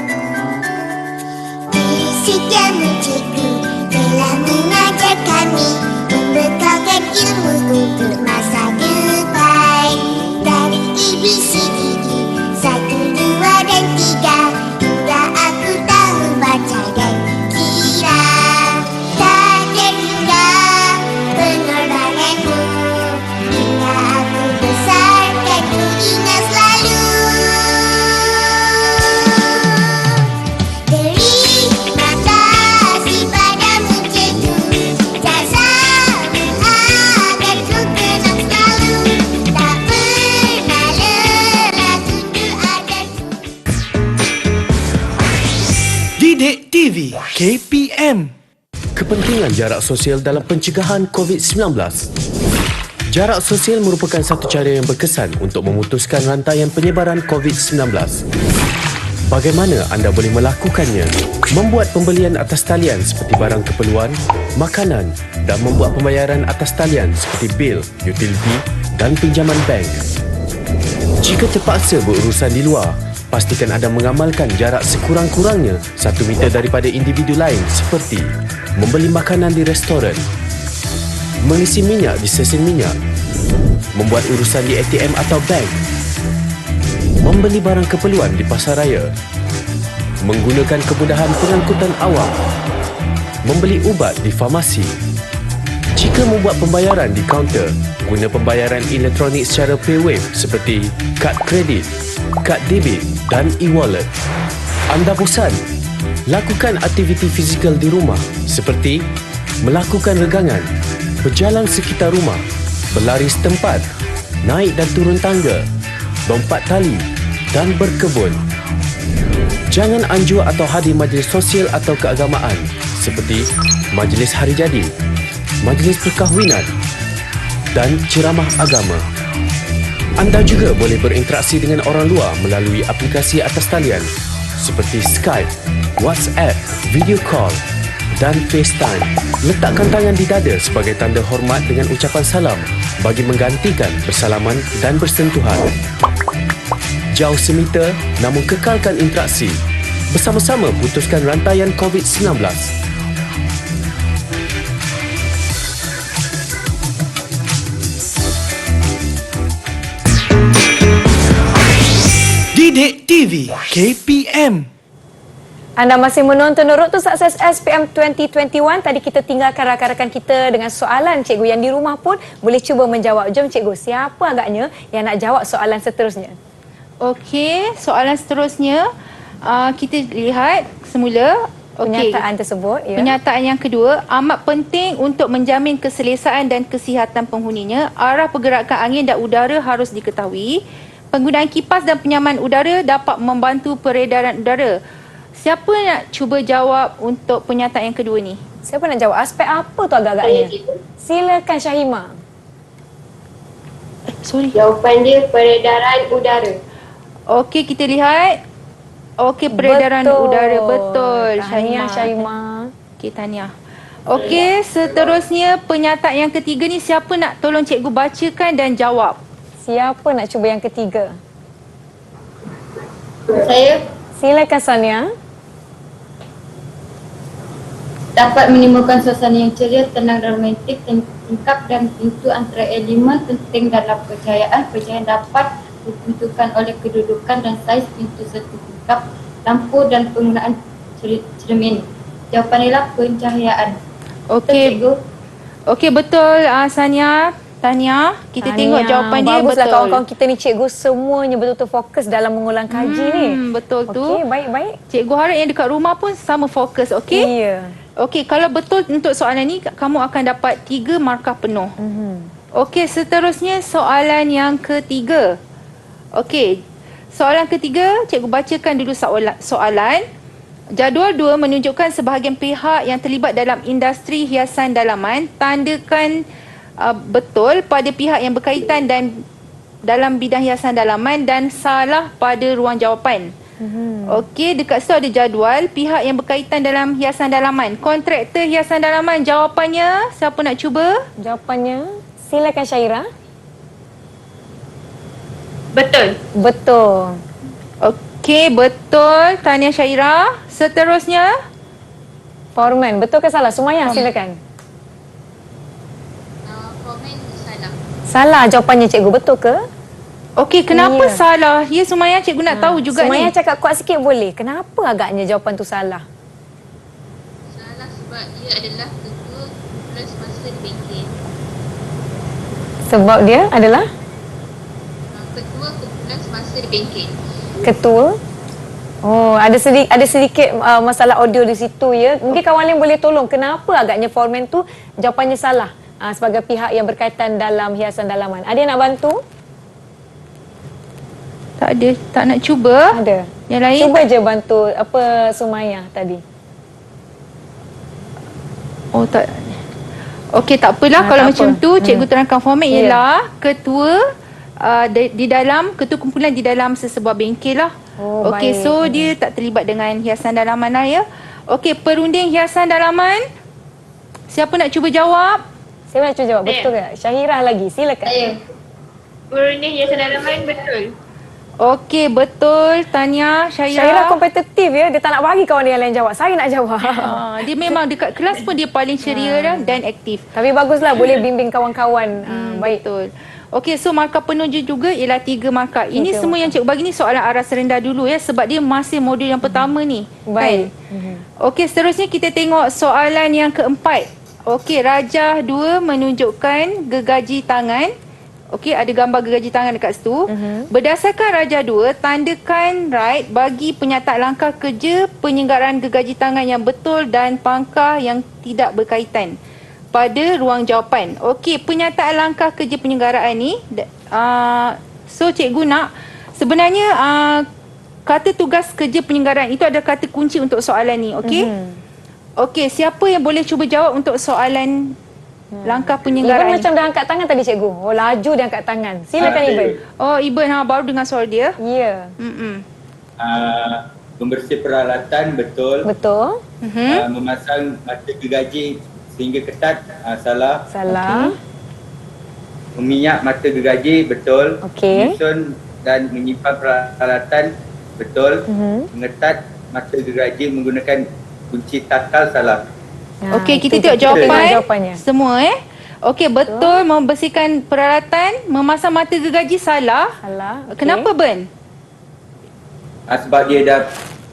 Setiap cikgu telah mengajar kami, membekalkan ilmu untuk masa depan. Dari ABCDE 1, 2 dan 3, hingga aku tahu baca dan kira. Tak terhingga pengorbananmu, hingga aku besar dan ku ingat selalu. Terima kasih padamu cikgu, jazamu akan ku kenang selalu. Tak pernah lelah tunduk adarku. Didik TV KPM. Kepentingan jarak sosial dalam pencegahan COVID-19. Jarak sosial merupakan satu cara yang berkesan untuk memutuskan rantaian penyebaran COVID-19. Bagaimana anda boleh melakukannya? Membuat pembelian atas talian seperti barang keperluan, makanan dan membuat pembayaran atas talian seperti bil, utility dan pinjaman bank. Jika terpaksa berurusan di luar, pastikan anda mengamalkan jarak sekurang-kurangnya 1 meter daripada individu lain seperti membeli makanan di restoran, mengisi minyak di stesen minyak, membuat urusan di ATM atau bank, membeli barang keperluan di pasar raya, menggunakan kemudahan pengangkutan awam, membeli ubat di farmasi. Jika membuat pembayaran di kaunter, guna pembayaran elektronik secara PayWave seperti kad kredit, kad debit dan e-wallet. Anda bosan? Lakukan aktiviti fizikal di rumah seperti melakukan regangan, berjalan sekitar rumah, berlari setempat, naik dan turun tangga, lompat tali dan berkebun. Jangan anjur atau hadir majlis sosial atau keagamaan seperti majlis hari jadi, majlis perkahwinan dan ceramah agama. Anda juga boleh berinteraksi dengan orang luar melalui aplikasi atas talian seperti Skype, WhatsApp, video call dan FaceTime. Letakkan tangan di dada sebagai tanda hormat dengan ucapan salam bagi menggantikan bersalaman dan bersentuhan. Jauh semeter namun kekalkan interaksi. Bersama-sama putuskan rantaian COVID-19. Didik TV KPM. Anda masih menonton Road to Success SPM 2021. Tadi kita tinggalkan rakan-rakan kita dengan soalan cikgu yang di rumah pun boleh cuba menjawab. Jom cikgu, siapa agaknya yang nak jawab soalan seterusnya? Okey, soalan seterusnya kita lihat semula. Pernyataan tersebut. Ya. Pernyataan yang kedua, amat penting untuk menjamin keselesaan dan kesihatan penghuninya. Arah pergerakan angin dan udara harus diketahui. Penggunaan kipas dan penyaman udara dapat membantu peredaran udara. Siapa nak cuba jawab untuk pernyataan yang kedua ni? Siapa nak jawab? Aspek apa tu agak-agaknya? Silakan Syahima. Sorry. Jawapan dia peredaran udara. Okey, kita lihat. Okey, peredaran udara. Betul, Tahniah Syahima. Okey, tahniah. Okey, seterusnya pernyataan yang ketiga ni siapa nak tolong cikgu bacakan dan jawab? Siapa nak cuba yang ketiga? Saya. Silakan Sania. Dapat menimbulkan suasana yang ceria, tenang dan romantik, tingkap dan pintu antara elemen penting dalam percayaan. Percayaan dapat ditentukan oleh kedudukan dan saiz pintu serta tingkap, lampu dan penggunaan cermin. Jawapan ialah pencahayaan. Okey. Okey, betul Sania. Tahniah. Kita tengok jawapan dia. Baguslah betul. kawan-kawan kita ni cikgu semuanya betul-betul fokus dalam mengulang kaji ni. Betul tu. Okey, baik-baik. Cikgu harap yang dekat rumah pun sama fokus, okey? Ya. Okey, kalau betul untuk soalan ni kamu akan dapat 3 markah penuh. Okey, seterusnya soalan yang ketiga. Okey. Soalan ketiga, cikgu bacakan dulu soalan. Jadual 2 menunjukkan sebahagian pihak yang terlibat dalam industri hiasan dalaman tandakan betul pada pihak yang berkaitan dan dalam bidang hiasan dalaman dan salah pada ruang jawapan. Okey, dekat situ ada jadual pihak yang berkaitan dalam hiasan dalaman. Kontraktor hiasan dalaman, jawapannya siapa nak cuba? Jawapannya silakan Syaira. Betul. Betul. Okey, betul. Tahniah Syaira. Seterusnya Foreman, betul ke salah? Sumayya, silakan. Komen salah. Salah jawapannya cikgu, betul ke? Okey, kenapa salah? Ya, Sumayya, cikgu nak tahu juga Sumayya ni. cakap kuat sikit boleh. Kenapa agaknya jawapan tu salah? Salah sebab ia adalah ketua kumpulan semasa di bengkel. Sebab dia adalah Ketua kumpulan semasa di bengkel. ketua. Oh, ada sedikit masalah audio di situ ya. Mungkin kawan lain boleh tolong kenapa agaknya foreman tu jawapannya salah sebagai pihak yang berkaitan dalam hiasan dalaman. Ada yang nak bantu? Tak ada, tak nak cuba. Ada. Yang lain Cuba je bantu apa Sumayya tadi. Oh, tak. Okey, tak apalah kalau tak macam apa. tu cikgu terangkan format Ya. ialah ketua di dalam ketua kumpulan di dalam sesebuah bengkel lah. Oh, Okey, baik. so dia tak terlibat dengan hiasan dalaman lah ya. Okey, perunding hiasan dalaman. Siapa nak cuba jawab? Saya nak cuba jawab. Betul ke? Syahira lagi. Silakan. Saya. Perunding hiasan dalaman betul. Okey, betul. Tahniah, Syaira. Syahira kompetitif ya. Dia tak nak bagi kawan dia yang lain jawab. Saya nak jawab. Dia memang dekat kelas pun dia paling ceria dan aktif. Tapi baguslah boleh bimbing kawan-kawan. Baik. Betul. Okey, so markah penuh juga ialah 3 markah. Ini Tiga semua yang cikgu bagi ni soalan aras rendah dulu ya sebab dia masih modul yang pertama ni. Baik. Kan? Okey, seterusnya kita tengok soalan yang keempat. Okey, Rajah 2 menunjukkan gergaji tangan. Okey, ada gambar gergaji tangan dekat situ. Berdasarkan Rajah 2, tandakan right bagi penyataan langkah kerja penyelenggaraan gergaji tangan yang betul dan pangkah yang tidak berkaitan pada ruang jawapan. Okey, pernyataan langkah kerja penyelenggaraan ni so cikgu nak sebenarnya kata tugas kerja penyelenggaraan itu adalah kata kunci untuk soalan ni, okey? Okey, siapa yang boleh cuba jawab untuk soalan langkah penyelenggaraan Iben macam dah angkat tangan tadi cikgu. Oh, laju dia angkat tangan. Silakan Iben. Oh, Iben baru dengar suara dia. Ya. Membersih peralatan, betul. Betul. Memasang mata gergaji sehingga ketat, salah. Salah. Meminyak mata gergaji, betul. Okey. Menyusun dan menyimpan peralatan, betul. Mengetat mata gergaji menggunakan kunci takal, salah. Okey, kita itu tengok jawapannya. semua Okey, betul. Membersihkan peralatan, memasang mata gergaji, salah. Salah. Okay. Kenapa, Ben? Sebab dia dah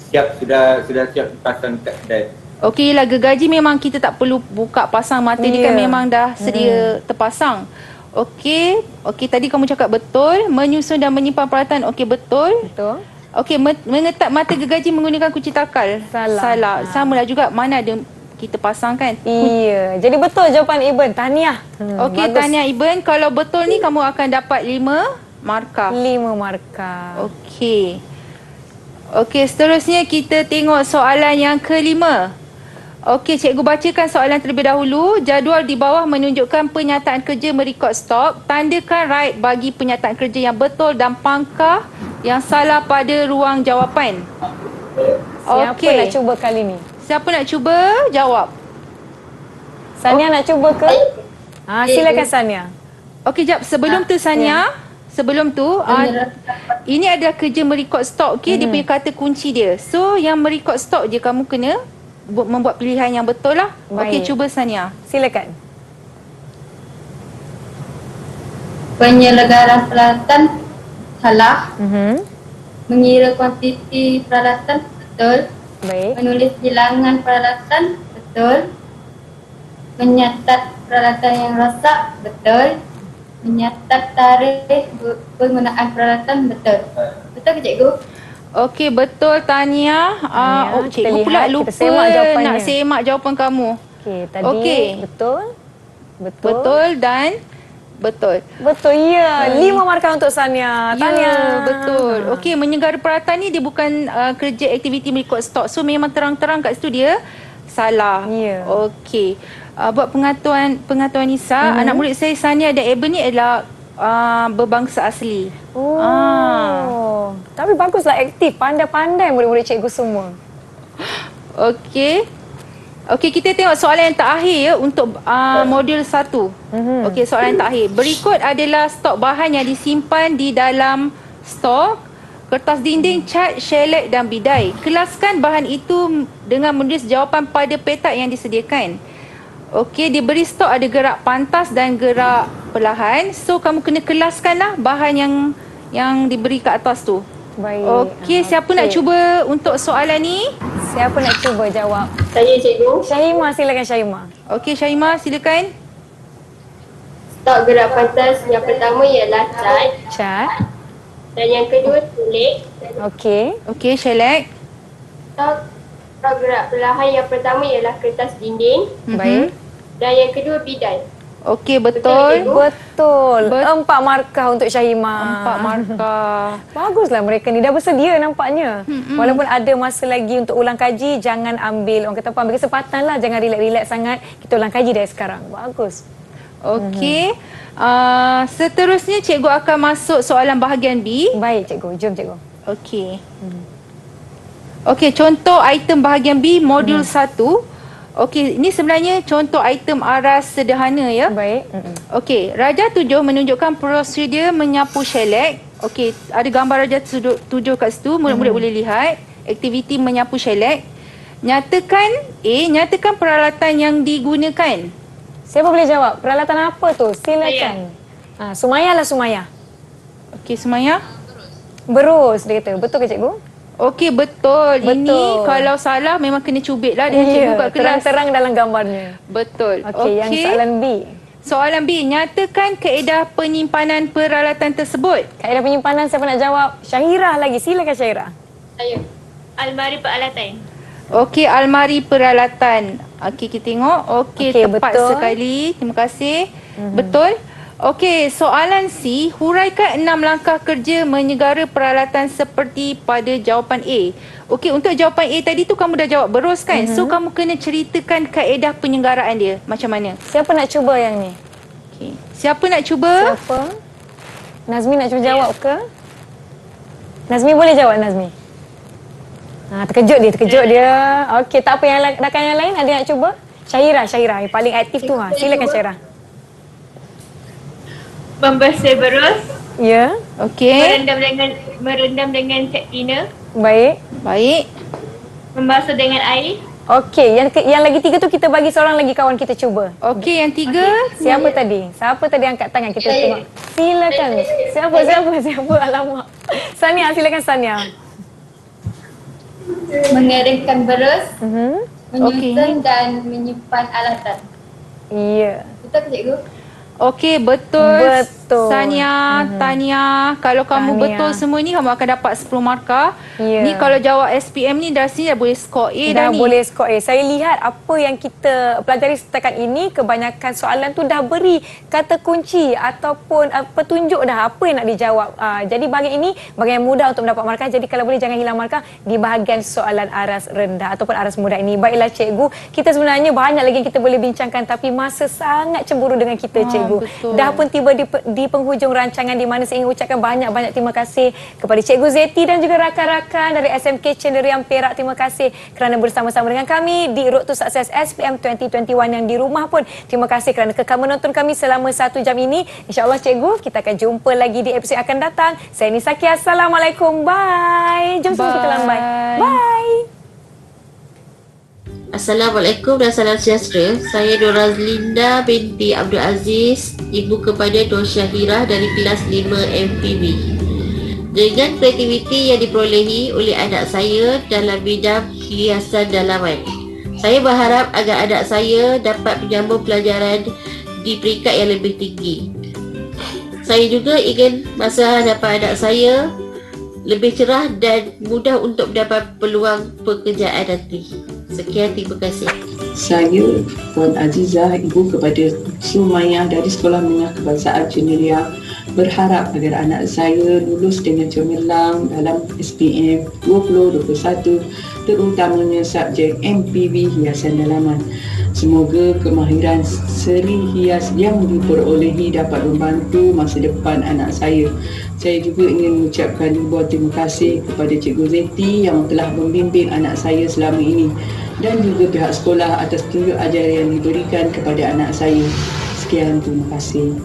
siap, sudah siap dipasang kat kedai. Okey lah, gergaji memang kita tak perlu buka pasang mata ni kan memang dah sedia terpasang. Okey, tadi kamu cakap betul. Menyusun dan menyimpan peralatan, okey betul. Betul. Okey, mengetat mata gergaji menggunakan kunci takal. Salah. Sama lah juga, mana ada kita pasang kan. Iya, jadi betul jawapan Iben. Tahniah. Okey, tahniah Iben. Kalau betul ni kamu akan dapat 5 markah. 5 markah. Okey, seterusnya kita tengok soalan yang kelima. Okey, cikgu bacakan soalan terlebih dahulu. Jadual di bawah menunjukkan pernyataan kerja merekod stok. Tandakan right bagi pernyataan kerja yang betul dan pangkah yang salah pada ruang jawapan. Siapa nak cuba kali ni? Siapa nak cuba jawab? Sania nak cuba ke? Silakan Sania. Okey, jap. Sebelum tu Sania, sebelum tu ini adalah kerja merekod stok. Okey, dia punya kata kunci dia. So yang merekod stok je kamu kena membuat pilihan yang betul lah. Okey, cuba Sania. Silakan. Penyelenggaraan peralatan salah. Mengira kuantiti peralatan betul. Baik. Menulis bilangan peralatan betul. Menyatat peralatan yang rosak betul. Menyatat tarikh penggunaan peralatan betul. Betul ke cikgu? Okey, betul Tania. Cikgu pula lupa nak semak jawapan kamu. Okey, tadi betul. Betul dan betul. Betul, ya. 5 markah untuk Sania. Tania. Ya, betul. Okey, menyenggara peralatan ni dia bukan kerja aktiviti merekod stok. So memang terang-terang kat situ dia salah. Ya. Okey. Buat pengetahuan Nisa, anak murid saya Sania dan Eben ni adalah berbangsa asli. Tapi baguslah, aktif, pandai-pandai murid-murid cikgu semua. Okey, kita tengok soalan yang terakhir ya untuk modul 1. Okey, soalan yang terakhir. Berikut adalah stok bahan yang disimpan di dalam stok: kertas dinding, cat, shellac dan bidai. Kelaskan bahan itu dengan menulis jawapan pada petak yang disediakan. Okey, diberi stok ada gerak pantas dan gerak perlahan. So kamu kena kelaskanlah bahan yang diberi kat atas tu. Baik. Okey, siapa nak cuba untuk soalan ni? Siapa nak cuba jawab? Saya cikgu. Syahima, silakan Syahima. Okey, Syahima silakan. Stok gerak pantas yang pertama ialah cat. Cat. Dan yang kedua tulik. Okey, shellac. Stok gerak perlahan yang pertama ialah kertas dinding. Baik. Dan yang kedua bidai. Okey, betul. Betul. 4 markah untuk Syahima. 4 markah. Baguslah mereka ni dah bersedia nampaknya. Walaupun ada masa lagi untuk ulang kaji, jangan ambil, orang kata apa, ambil kesempatan lah. Jangan relax-relax sangat. Kita ulang kaji dari sekarang. Bagus. Okey. Seterusnya cikgu akan masuk soalan bahagian B. Baik cikgu, jom cikgu. Okey. Okey, contoh item bahagian B modul 1. Okey, ini sebenarnya contoh item aras sederhana ya. Baik. Okey, Raja 7 menunjukkan prosedur menyapu shellac. Okey, ada gambar Raja 7 kat situ, murid-murid boleh lihat. Aktiviti menyapu shellac. Nyatakan peralatan yang digunakan. Siapa boleh jawab? Peralatan apa tu? Silakan. Sumaya lah, Sumaya. Okey, Sumaya. Berus, dia kata. Betul ke cikgu? Okey, betul. Ini kalau salah memang kena cubit lah dengan cikgu kat kelas. Terang-terang dalam gambarnya. Betul. Okey, yang soalan B. Soalan B, nyatakan kaedah penyimpanan peralatan tersebut. Kaedah penyimpanan siapa nak jawab? Syahira lagi. Silakan Syahira. Saya. Almari peralatan. Okey, almari peralatan. Okey, kita tengok. Okey, tepat betul. sekali. Terima kasih. Betul. Okey, soalan C, huraikan 6 langkah kerja menyegara peralatan seperti pada jawapan A. Okey, untuk jawapan A tadi tu kamu dah jawab berus kan? So kamu kena ceritakan kaedah penyelenggaraan dia macam mana. Siapa nak cuba yang ni? Okey. Siapa nak cuba? Siapa? Nazmi nak cuba jawab ke? Nazmi boleh jawab, Nazmi? Terkejut dia. Okey, tak apa, yang rakan yang lain ada nak cuba? Syairah yang paling aktif tu. Silakan Syairah. Membersih berus. Ya. Okey. Merendam dengan Cik Tina. Baik. Membasuh dengan air. Okey, yang lagi 3 tu kita bagi seorang lagi kawan kita cuba. Okey, yang 3. Siapa tadi? Siapa tadi angkat tangan kita tengok? Silakan. Siapa? Alamak. Sania, silakan Sania. Mengeringkan berus, menyusun Okey. dan menyimpan alatan. Ya. Betul ke cikgu? Okey, betul. Betul. Sania, Tania, kalau kamu Tahniah. betul semua ni, kamu akan dapat 10 markah. Ya. Ni kalau jawab SPM ni dari sini dah boleh skor A dah ni. Boleh skor A. Saya lihat apa yang kita pelajari setakat ini, kebanyakan soalan tu dah beri kata kunci ataupun petunjuk dah apa yang nak dijawab. Jadi bahagian ini bahagian yang mudah untuk mendapat markah. Jadi kalau boleh jangan hilang markah di bahagian soalan aras rendah ataupun aras mudah ini. Baiklah cikgu, kita sebenarnya banyak lagi yang kita boleh bincangkan tapi masa sangat cemburu dengan kita cikgu. Betul. Dah pun tiba di penghujung rancangan di mana saya ingin ucapkan banyak-banyak terima kasih kepada Cikgu Zeti dan juga rakan-rakan dari SMK Cenderam Perak. Terima kasih kerana bersama-sama dengan kami di Road to Success SPM 2021 yang di rumah pun. Terima kasih kerana kekal menonton kami selama 1 jam ini. InsyaAllah Cikgu, kita akan jumpa lagi di episod akan datang. Saya Nisa Kia. Assalamualaikum. Bye. Jom semua kita lambai. Bye. Assalamualaikum dan salam sejahtera. Saya Dorazlinda binti Abdul Aziz, ibu kepada Nur Syahirah dari kelas 5 MPB. Dengan kreativiti yang diperolehi oleh anak saya dalam bidang hiasan dalaman, saya berharap agar anak saya dapat menyambung pelajaran di peringkat yang lebih tinggi. Saya juga ingin masa hadapan anak saya lebih cerah dan mudah untuk mendapat peluang pekerjaan nanti. Sekian, terima kasih. Saya Puan Azizah, ibu kepada Sumayyah dari Sekolah Menengah Kebangsaan Cenderia, berharap agar anak saya lulus dengan cemerlang dalam SPM 2021, terutamanya subjek MPB Hiasan Dalaman. Semoga kemahiran seri hias yang diperolehi dapat membantu masa depan anak saya. Saya juga ingin mengucapkan ribuan terima kasih kepada Cikgu Zeti yang telah membimbing anak saya selama ini dan juga pihak sekolah atas tunjuk ajar yang diberikan kepada anak saya. Sekian, terima kasih.